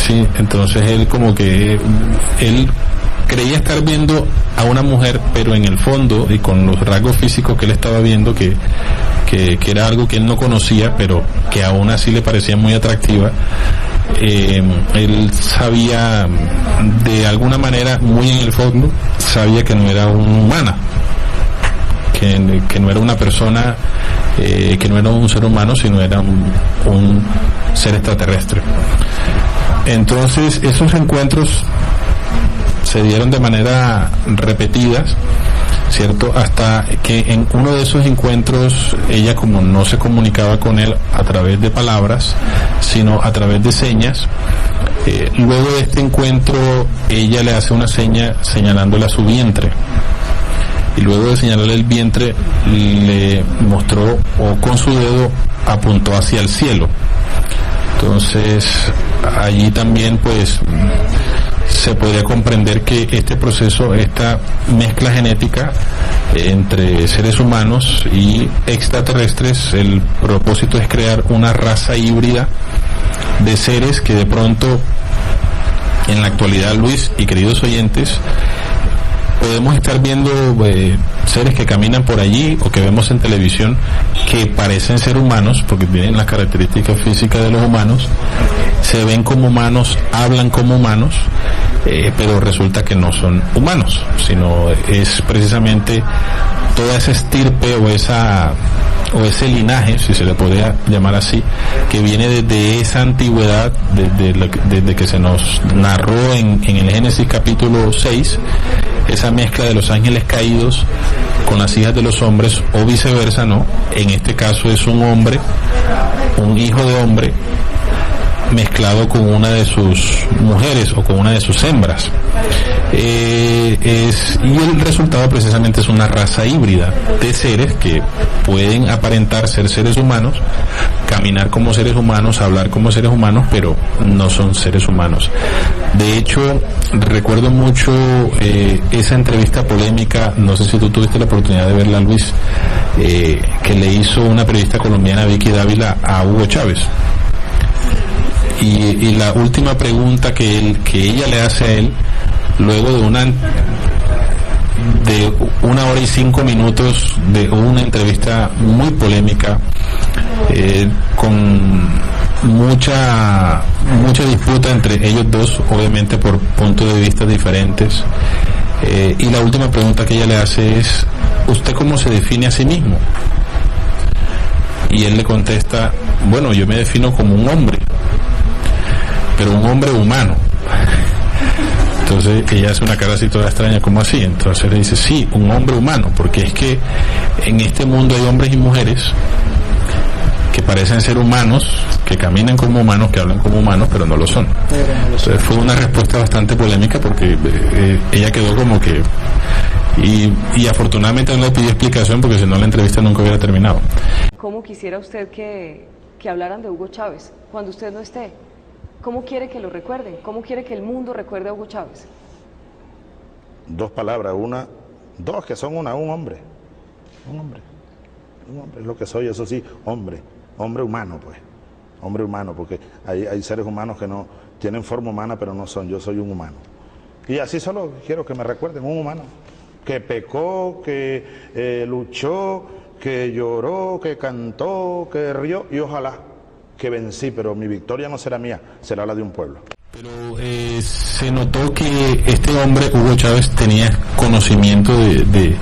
Sí, entonces él como que él creía estar viendo a una mujer, pero en el fondo y con los rasgos físicos que él estaba viendo, que era algo que él no conocía, pero que aún así le parecía muy atractiva. Él sabía, de alguna manera, muy en el fondo, sabía que no era una humana, que no era una persona, que no era un ser humano, sino era un ser extraterrestre. Entonces esos encuentros se dieron de manera repetidas, ¿cierto? Hasta que en uno de esos encuentros ella, como no se comunicaba con él a través de palabras, sino a través de señas, luego de este encuentro ella le hace una seña señalándole a su vientre, y luego de señalarle el vientre le mostró, o con su dedo apuntó hacia el cielo. Entonces allí también pues se podría comprender que este proceso, esta mezcla genética entre seres humanos y extraterrestres, el propósito es crear una raza híbrida de seres que de pronto, en la actualidad, Luis y queridos oyentes, podemos estar viendo seres que caminan por allí o que vemos en televisión que parecen ser humanos porque tienen las características físicas de los humanos, se ven como humanos, hablan como humanos, pero resulta que no son humanos, sino es precisamente toda esa estirpe o ese linaje, si se le podría llamar así, que viene desde esa antigüedad, desde que se nos narró en el Génesis capítulo 6, esa mezcla de los ángeles caídos con las hijas de los hombres, o viceversa, ¿no? En este caso es un hombre, un hijo de hombre, mezclado con una de sus mujeres o con una de sus hembras. Y el resultado precisamente es una raza híbrida de seres que pueden aparentar ser seres humanos, caminar como seres humanos, hablar como seres humanos, pero no son seres humanos. De hecho, recuerdo mucho esa entrevista polémica, no sé si tú tuviste la oportunidad de verla, Luis, que le hizo una periodista colombiana, Vicky Dávila, a Hugo Chávez. Y la última pregunta que ella le hace a él, luego de una hora y 5 minutos de una entrevista muy polémica, con mucha disputa entre ellos dos, obviamente por puntos de vista diferentes, y la última pregunta que ella le hace es: ¿usted cómo se define a sí mismo? Y él le contesta: bueno, yo me defino como un hombre, pero un hombre humano. Entonces ella hace una cara así toda extraña, ¿cómo así? Entonces le dice: sí, un hombre humano, porque es que en este mundo hay hombres y mujeres que parecen ser humanos, que caminan como humanos, que hablan como humanos, pero no lo son. Entonces fue una respuesta bastante polémica porque ella quedó como que... Y afortunadamente no le pidió explicación porque si no la entrevista nunca hubiera terminado. ¿Cómo quisiera usted que hablaran de Hugo Chávez cuando usted no esté? ¿Cómo quiere que lo recuerden? ¿Cómo quiere que el mundo recuerde a Hugo Chávez? Dos palabras, dos que son un hombre. Un hombre es lo que soy, eso sí, hombre humano, pues. Hombre humano, porque hay seres humanos que no tienen forma humana, pero no son. Yo soy un humano. Y así solo quiero que me recuerden, un humano. Que pecó, que luchó, que lloró, que cantó, que rió, y ojalá que vencí, pero mi victoria no será mía, será la de un pueblo. Pero se notó que este hombre, Hugo Chávez, tenía conocimiento de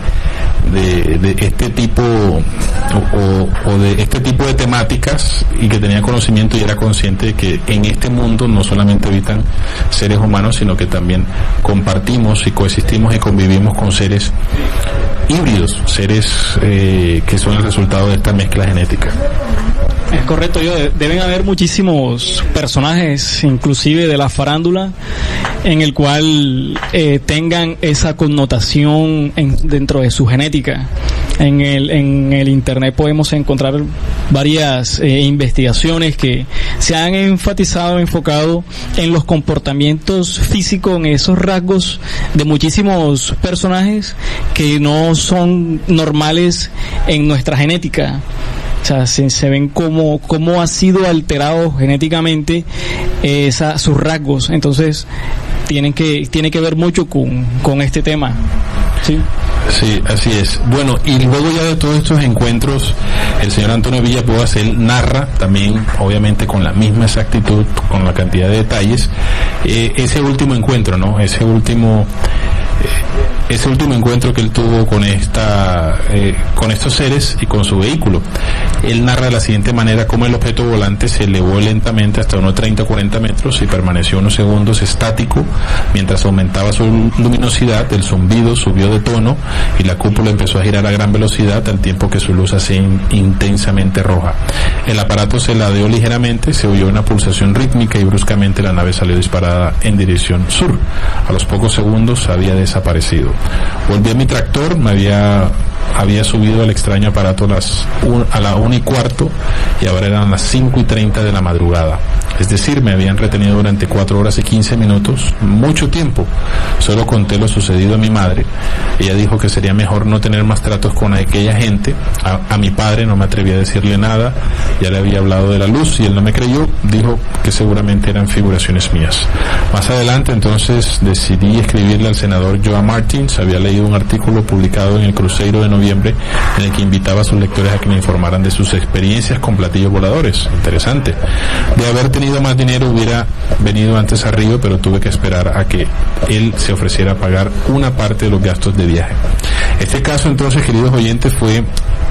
este tipo o de este tipo de temáticas, y que tenía conocimiento y era consciente de que en este mundo no solamente habitan seres humanos, sino que también compartimos y coexistimos y convivimos con seres híbridos, seres que son el resultado de esta mezcla genética. Es correcto, deben haber muchísimos personajes, inclusive de la farándula, en el cual tengan esa connotación dentro de su genética. En el internet podemos encontrar varias investigaciones que se han enfocado en los comportamientos físicos, en esos rasgos de muchísimos personajes que no son normales en nuestra genética. O sea, se ven cómo ha sido alterado genéticamente sus rasgos. Entonces tiene que ver mucho con este tema. ¿Sí? Sí, así es. Bueno, y luego ya de todos estos encuentros, el señor Antonio Villapoas, él narra también, obviamente con la misma exactitud, con la cantidad de detalles, ese último encuentro, ¿no? Ese último encuentro que él tuvo con estos seres y con su vehículo. Él narra de la siguiente manera cómo el objeto volante se elevó lentamente hasta unos 30 o 40 metros y permaneció unos segundos estático mientras aumentaba su luminosidad, el zumbido subió de tono y la cúpula empezó a girar a gran velocidad al tiempo que su luz hacía intensamente roja. El aparato se ladeó ligeramente, se oyó una pulsación rítmica y bruscamente la nave salió disparada en dirección sur. A los pocos segundos había desaparecido. Volví a mi tractor, me había había subido el extraño aparato a la 1:15 y ahora eran las 5:30 de la madrugada. Es decir, me habían retenido durante 4 horas y 15 minutos, mucho tiempo. Solo conté lo sucedido a mi madre. Ella dijo que sería mejor no tener más tratos con aquella gente. A mi padre no me atreví a decirle nada, ya le había hablado de la luz y él no me creyó, dijo que seguramente eran figuraciones mías. Más adelante entonces decidí escribirle al senador Joe Martins. Había leído un artículo publicado en el Cruzeiro de noviembre en el que invitaba a sus lectores a que me informaran de sus experiencias con platillos voladores. Interesante. De haber tenido más dinero hubiera venido antes a Río, pero tuve que esperar a que él se ofreciera a pagar una parte de los gastos de viaje. Este caso entonces, queridos oyentes, fue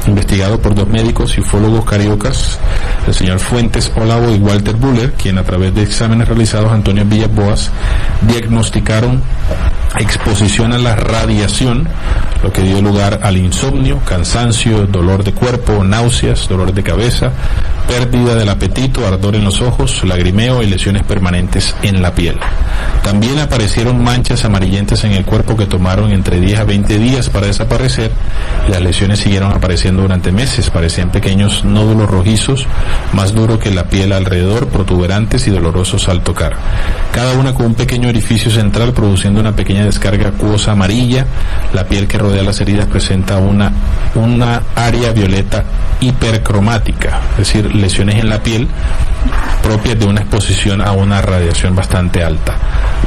investigado por 2 médicos y ufólogos cariocas, el señor Fuentes Olavo y Walter Buller, quien a través de exámenes realizados Antonio Villas Boas diagnosticaron exposición a la radiación, lo que dio lugar al insomnio, cansancio, dolor de cuerpo, náuseas, dolor de cabeza, pérdida del apetito, ardor en los ojos, lagrimeo y lesiones permanentes en la piel. También aparecieron manchas amarillentas en el cuerpo que tomaron entre 10 a 20 días para desaparecer. Las lesiones siguieron apareciendo durante meses, parecían pequeños nódulos rojizos, más duros que la piel alrededor, protuberantes y dolorosos al tocar. Cada una con un pequeño orificio central produciendo una pequeña descarga acuosa amarilla. La piel que rodea las heridas presenta una área violeta hipercromática, es decir, lesiones en la piel propias de una exposición a una radiación bastante alta.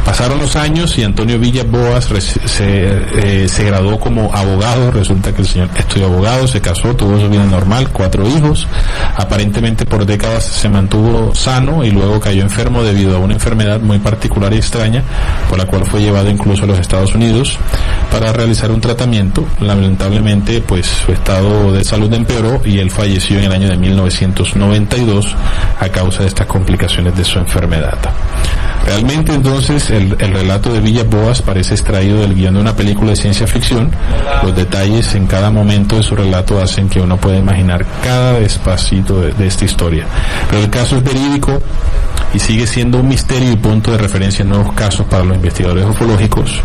Pasaron los años y Antonio Villas Boas se graduó como abogado. Resulta que el señor estudió abogado, se casó, tuvo su vida normal, 4 hijos. Aparentemente por décadas se mantuvo sano y luego cayó enfermo debido a una enfermedad muy particular y extraña, por la cual fue llevado incluso a los Estados Unidos para realizar un tratamiento. Lamentablemente, pues su estado de salud empeoró y él falleció en el año de 1992 a causa de estas complicaciones de su enfermedad. Realmente entonces el relato de Villas Boas parece extraído del guión de una película de ciencia ficción. Los detalles en cada momento de su relato hacen que uno pueda imaginar cada despacito de esta historia. Pero el caso es verídico y sigue siendo un misterio y punto de referencia en nuevos casos para los investigadores ufológicos.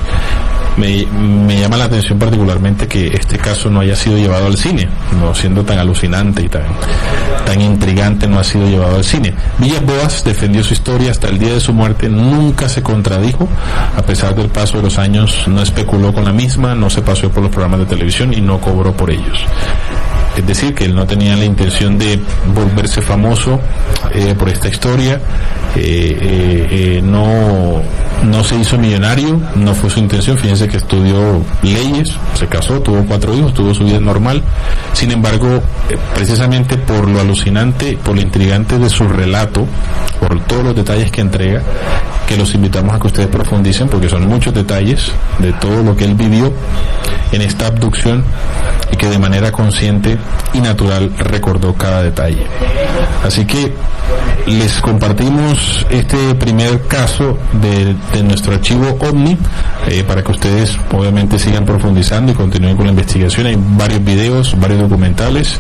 Me llama la atención particularmente que este caso no haya sido llevado al cine, no siendo tan alucinante y tan intrigante, no ha sido llevado al cine. Villas Boas defendió su historia hasta el día de su muerte, nunca se contradijo, a pesar del paso de los años no especuló con la misma, no se paseó por los programas de televisión y no cobró por ellos. Es decir, que él no tenía la intención de volverse famoso por esta historia, no se hizo millonario, no fue su intención. Fíjense que estudió leyes, se casó, tuvo 4 hijos, tuvo su vida normal. Sin embargo, precisamente por lo alucinante, por lo intrigante de su relato, por todos los detalles que entrega, que los invitamos a que ustedes profundicen, porque son muchos detalles de todo lo que él vivió en esta abducción y que de manera consciente y natural recordó cada detalle. Así que les compartimos este primer caso de nuestro archivo OVNI para que ustedes obviamente sigan profundizando y continúen con la investigación. Hay varios videos, varios documentales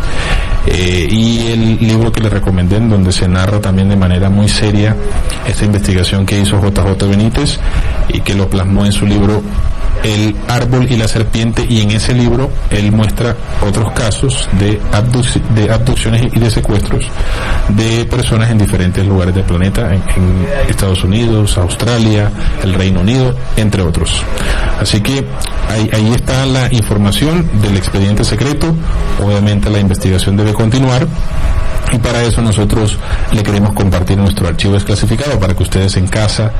y el libro que les recomendé, en donde se narra también de manera muy seria esta investigación que hizo JJ Benítez y que lo plasmó en su libro El árbol y la serpiente, y en ese libro él muestra otros casos de abducciones y de secuestros de personas en diferentes lugares del planeta, en Estados Unidos, Australia, el Reino Unido, entre otros. Así que ahí está la información del expediente secreto. Obviamente la investigación debe continuar, y para eso nosotros le queremos compartir nuestro archivo desclasificado para que ustedes en casa,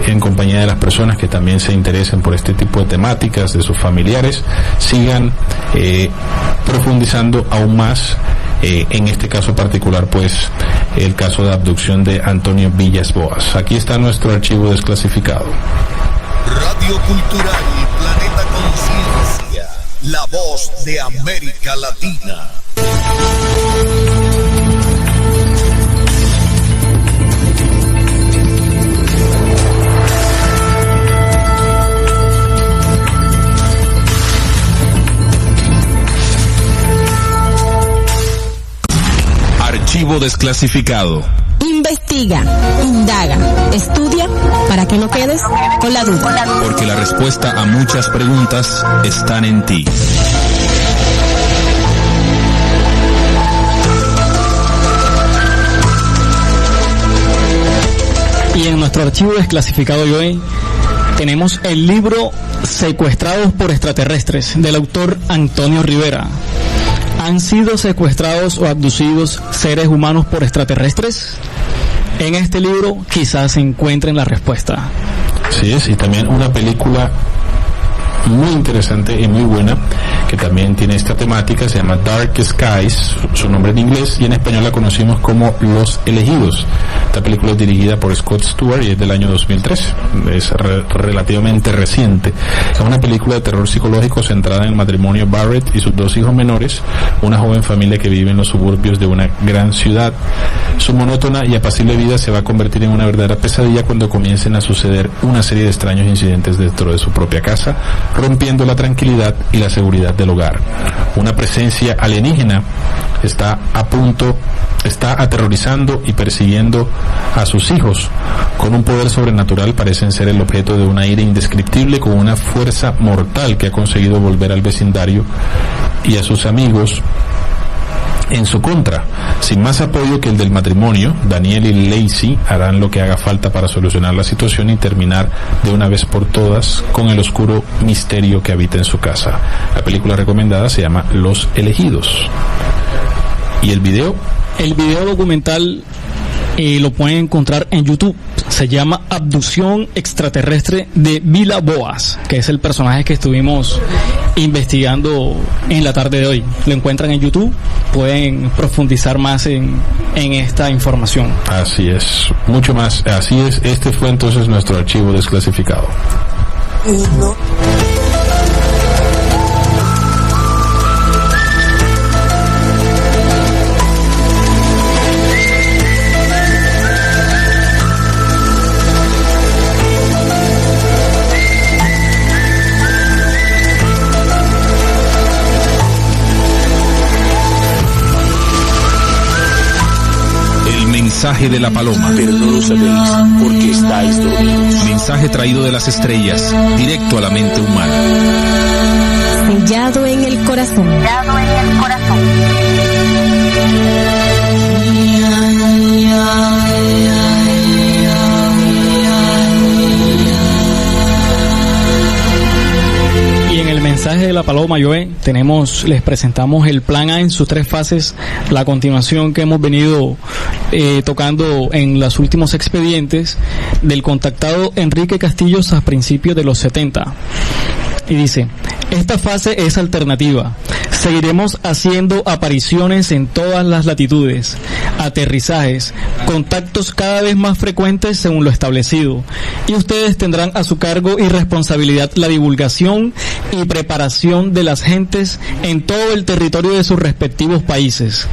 en compañía de las personas que también se interesen por este tipo de temáticas, de sus familiares, sigan profundizando aún más en este caso particular, pues el caso de abducción de Antonio Villas Boas. Aquí está nuestro archivo desclasificado. Radio Cultural Planeta Conciencia, la voz de América Latina. Archivo desclasificado. Investiga, indaga, estudia para que no quedes con la duda. Porque la respuesta a muchas preguntas están en ti. nuestro archivo desclasificado de hoy tenemos el libro Secuestrados por extraterrestres, del autor Antonio Rivera. ¿Han sido secuestrados o abducidos seres humanos por extraterrestres? En este libro quizás se encuentren la respuesta. Sí es, y también una película muy interesante y muy buena que también tiene esta temática, se llama Dark Skies, su nombre en inglés, y en español la conocimos como Los Elegidos. Esta película es dirigida por Scott Stewart y es del año 2003, es relativamente reciente. Es una película de terror psicológico centrada en el matrimonio Barrett y sus 2 hijos menores, una joven familia que vive en los suburbios de una gran ciudad. Su monótona y apacible vida se va a convertir en una verdadera pesadilla cuando comiencen a suceder una serie de extraños incidentes dentro de su propia casa, rompiendo la tranquilidad y la seguridad del hogar. Una presencia alienígena está aterrorizando y persiguiendo a sus hijos. Con un poder sobrenatural parecen ser el objeto de una ira indescriptible con una fuerza mortal que ha conseguido volver al vecindario y a sus amigos en su contra. Sin más apoyo que el del matrimonio, Daniel y Lacey harán lo que haga falta para solucionar la situación y terminar de una vez por todas con el oscuro misterio que habita en su casa. La película recomendada se llama Los Elegidos. ¿Y el video? El video documental lo pueden encontrar en YouTube. Se llama Abducción Extraterrestre de Vila Boas, que es el personaje que estuvimos investigando en la tarde de hoy. Lo encuentran en YouTube, pueden profundizar más en esta información. Así es, mucho más. Así es, este fue entonces nuestro archivo desclasificado. Mensaje de la paloma. Pero no lo sabéis porque estáis dormidos. Mensaje traído de las estrellas, directo a la mente humana. Sellado en el corazón. Sellado en el corazón. Y en el mensaje de la paloma, Joe, les presentamos el plan A en sus 3 fases, la continuación que hemos venido tocando en los últimos expedientes del contactado Enrique Castillos a principios de los 70. Y dice: esta fase es alternativa. Seguiremos haciendo apariciones en todas las latitudes, aterrizajes, contactos cada vez más frecuentes según lo establecido, y ustedes tendrán a su cargo y responsabilidad la divulgación y preparación de las gentes en todo el territorio de sus respectivos países.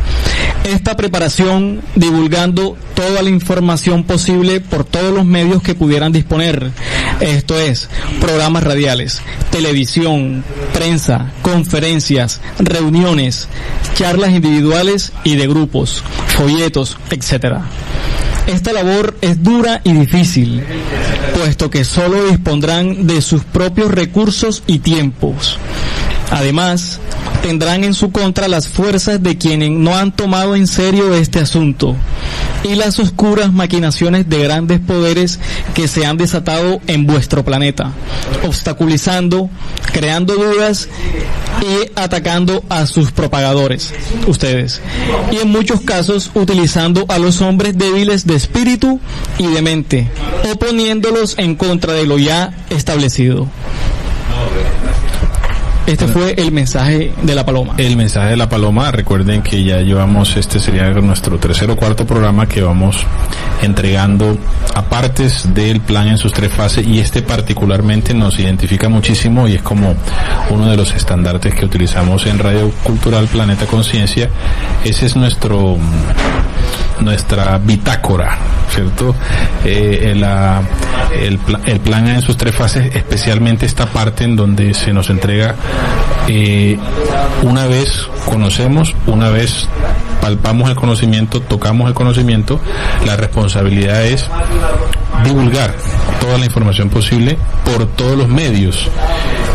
Esta preparación divulgando toda la información posible por todos los medios que pudieran disponer, esto es, programas radiales, televisión, prensa, conferencias, reuniones, charlas individuales y de grupos, folletos, etc. Esta labor es dura y difícil, puesto que solo dispondrán de sus propios recursos y tiempos. Además, tendrán en su contra las fuerzas de quienes no han tomado en serio este asunto y las oscuras maquinaciones de grandes poderes que se han desatado en vuestro planeta, obstaculizando, creando dudas y atacando a sus propagadores, ustedes, y en muchos casos utilizando a los hombres débiles de espíritu y de mente, oponiéndolos en contra de lo ya establecido. Este fue el mensaje de la paloma. El mensaje de la paloma, recuerden que ya llevamos, este sería nuestro 3er o 4º programa que vamos entregando a partes del plan en sus 3 fases, y este particularmente nos identifica muchísimo y es como uno de los estandartes que utilizamos en Radio Cultural Planeta Conciencia. Ese es nuestra bitácora, ¿cierto? El plan en sus 3 fases, especialmente esta parte en donde se nos entrega una vez conocemos, una vez palpamos el conocimiento, tocamos el conocimiento, la responsabilidad es divulgar toda la información posible por todos los medios.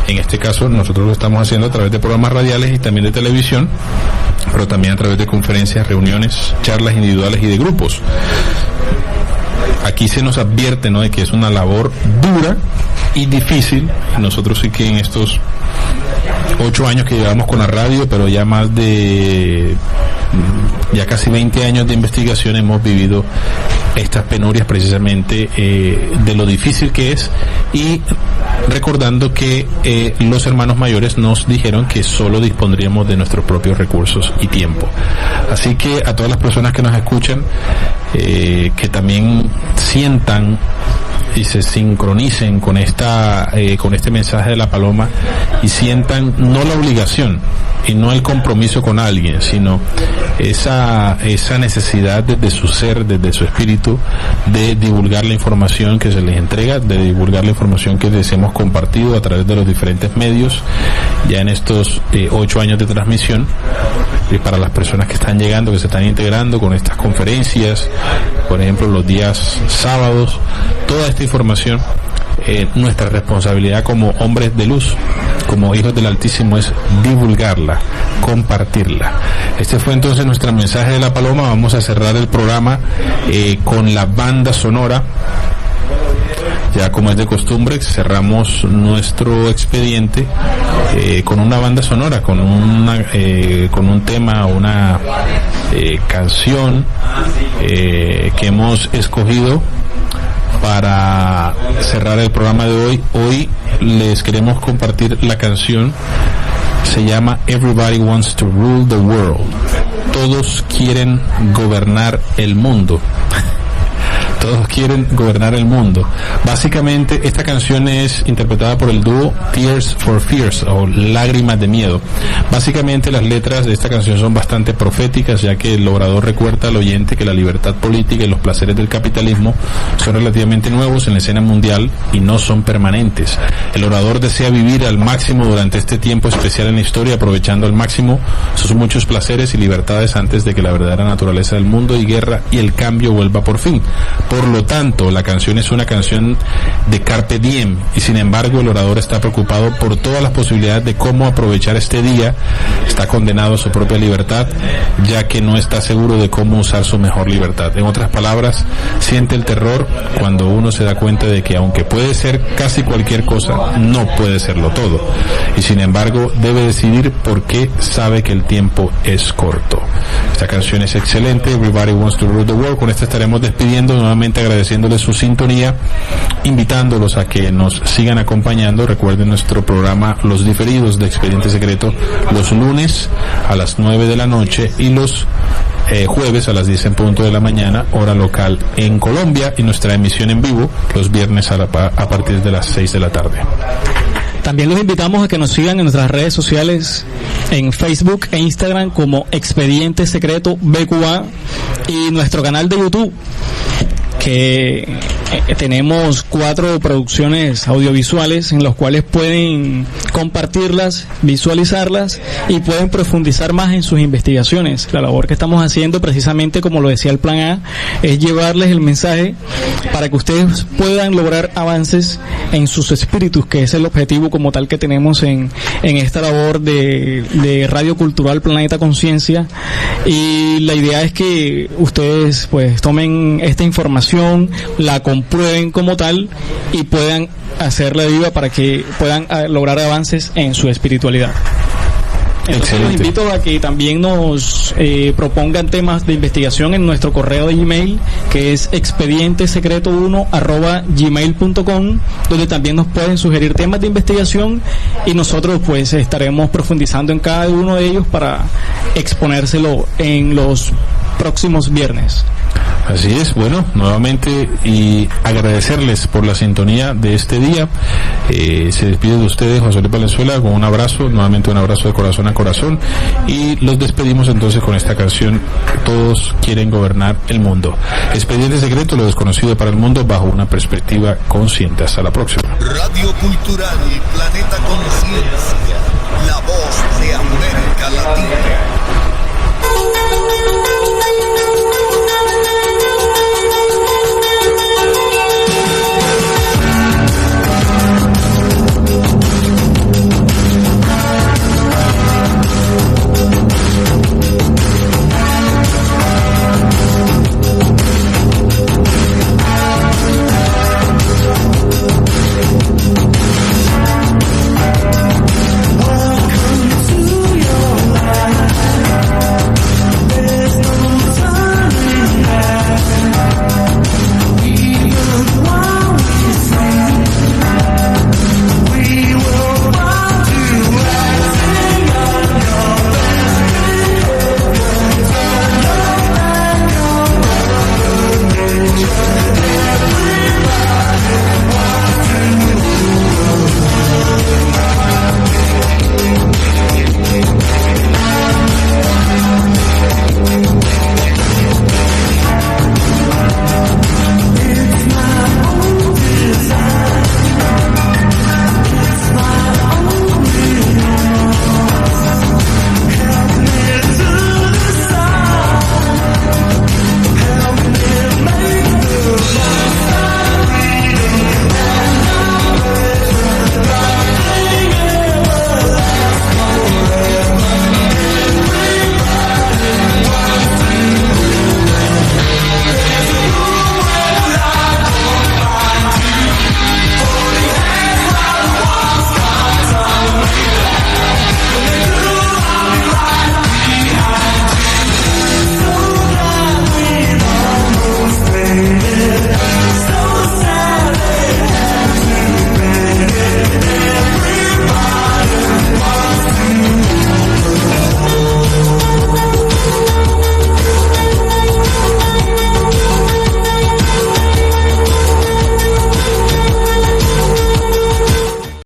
En este caso nosotros lo estamos haciendo a través de programas radiales y también de televisión, pero también a través de conferencias, reuniones, charlas individuales y de grupos. aquí se nos advierte, ¿no?, de que es una labor dura y difícil. Nosotros sí que en estos 8 años que llevamos con la radio, pero ya casi 20 años de investigación, hemos vivido estas penurias precisamente de lo difícil que es, y recordando que los hermanos mayores nos dijeron que solo dispondríamos de nuestros propios recursos y tiempo. Así que a todas las personas que nos escuchan, que también sientan y se sincronicen con este mensaje de la paloma, y sientan no la obligación y no el compromiso con alguien, sino esa necesidad desde su ser, desde su espíritu, de divulgar la información que se les entrega, de divulgar la información que les hemos compartido a través de los diferentes medios ya en estos 8 años de transmisión. Y para las personas que están llegando, que se están integrando con estas conferencias, por ejemplo los días sábados, toda esta información, nuestra responsabilidad como hombres de luz, como hijos del Altísimo, es divulgarla, compartirla. Este fue entonces nuestro mensaje de la paloma. Vamos a cerrar el programa con la banda sonora. Ya como es de costumbre, cerramos nuestro expediente con una banda sonora, con un tema, una canción que hemos escogido para cerrar el programa de hoy. Hoy les queremos compartir la canción, se llama Everybody Wants to Rule the World. Todos quieren gobernar el mundo. Todos quieren gobernar el mundo. Básicamente, esta canción es interpretada por el dúo Tears for Fears, o Lágrimas de Miedo. Básicamente, las letras de esta canción son bastante proféticas, ya que el orador recuerda al oyente que la libertad política y los placeres del capitalismo son relativamente nuevos en la escena mundial y no son permanentes. El orador desea vivir al máximo durante este tiempo especial en la historia, aprovechando al máximo sus muchos placeres y libertades antes de que la verdadera naturaleza del mundo y guerra y el cambio vuelva por fin. Por lo tanto, la canción es una canción de Carpe Diem, y sin embargo el orador está preocupado por todas las posibilidades de cómo aprovechar este día. Está condenado a su propia libertad, ya que no está seguro de cómo usar su mejor libertad. En otras palabras, siente el terror cuando uno se da cuenta de que aunque puede ser casi cualquier cosa, no puede serlo todo, y sin embargo debe decidir porque sabe que el tiempo es corto. Esta canción es excelente, Everybody Wants to Rule the World. Con esta estaremos despidiendo, nuevamente agradeciéndoles su sintonía, invitándolos a que nos sigan acompañando. Recuerden nuestro programa, los diferidos de Expediente Secreto, los lunes a las 9 de la noche y los jueves a las 10 en punto de la mañana, hora local en Colombia, y nuestra emisión en vivo los viernes a partir de las 6 de la tarde. También los invitamos a que nos sigan en nuestras redes sociales, en Facebook e Instagram como Expediente Secreto BQA, y nuestro canal de YouTube, que tenemos 4 producciones audiovisuales en los cuales pueden compartirlas, visualizarlas y pueden profundizar más en sus investigaciones. La labor que estamos haciendo, precisamente como lo decía el Plan A, es llevarles el mensaje para que ustedes puedan lograr avances en sus espíritus, que es el objetivo como tal que tenemos en esta labor de Radio Cultural Planeta Conciencia. Y la idea es que ustedes pues tomen esta información, la comprueben como tal y puedan hacerla viva para que puedan lograr avances en su espiritualidad. Entonces los invito a que también nos propongan temas de investigación en nuestro correo de email, que es expedientesecreto1@gmail.com, donde también nos pueden sugerir temas de investigación y nosotros pues estaremos profundizando en cada uno de ellos para exponérselo en los próximos viernes. Así es, bueno, nuevamente y agradecerles por la sintonía de este día. Se despide de ustedes José Luis Valenzuela con un abrazo, nuevamente un abrazo de corazón a corazón, y los despedimos entonces con esta canción, Todos quieren gobernar el mundo. Expediente Secreto, lo desconocido para el mundo bajo una perspectiva consciente. Hasta la próxima. Radio Cultural Planeta Conciencia, la voz de América Latina.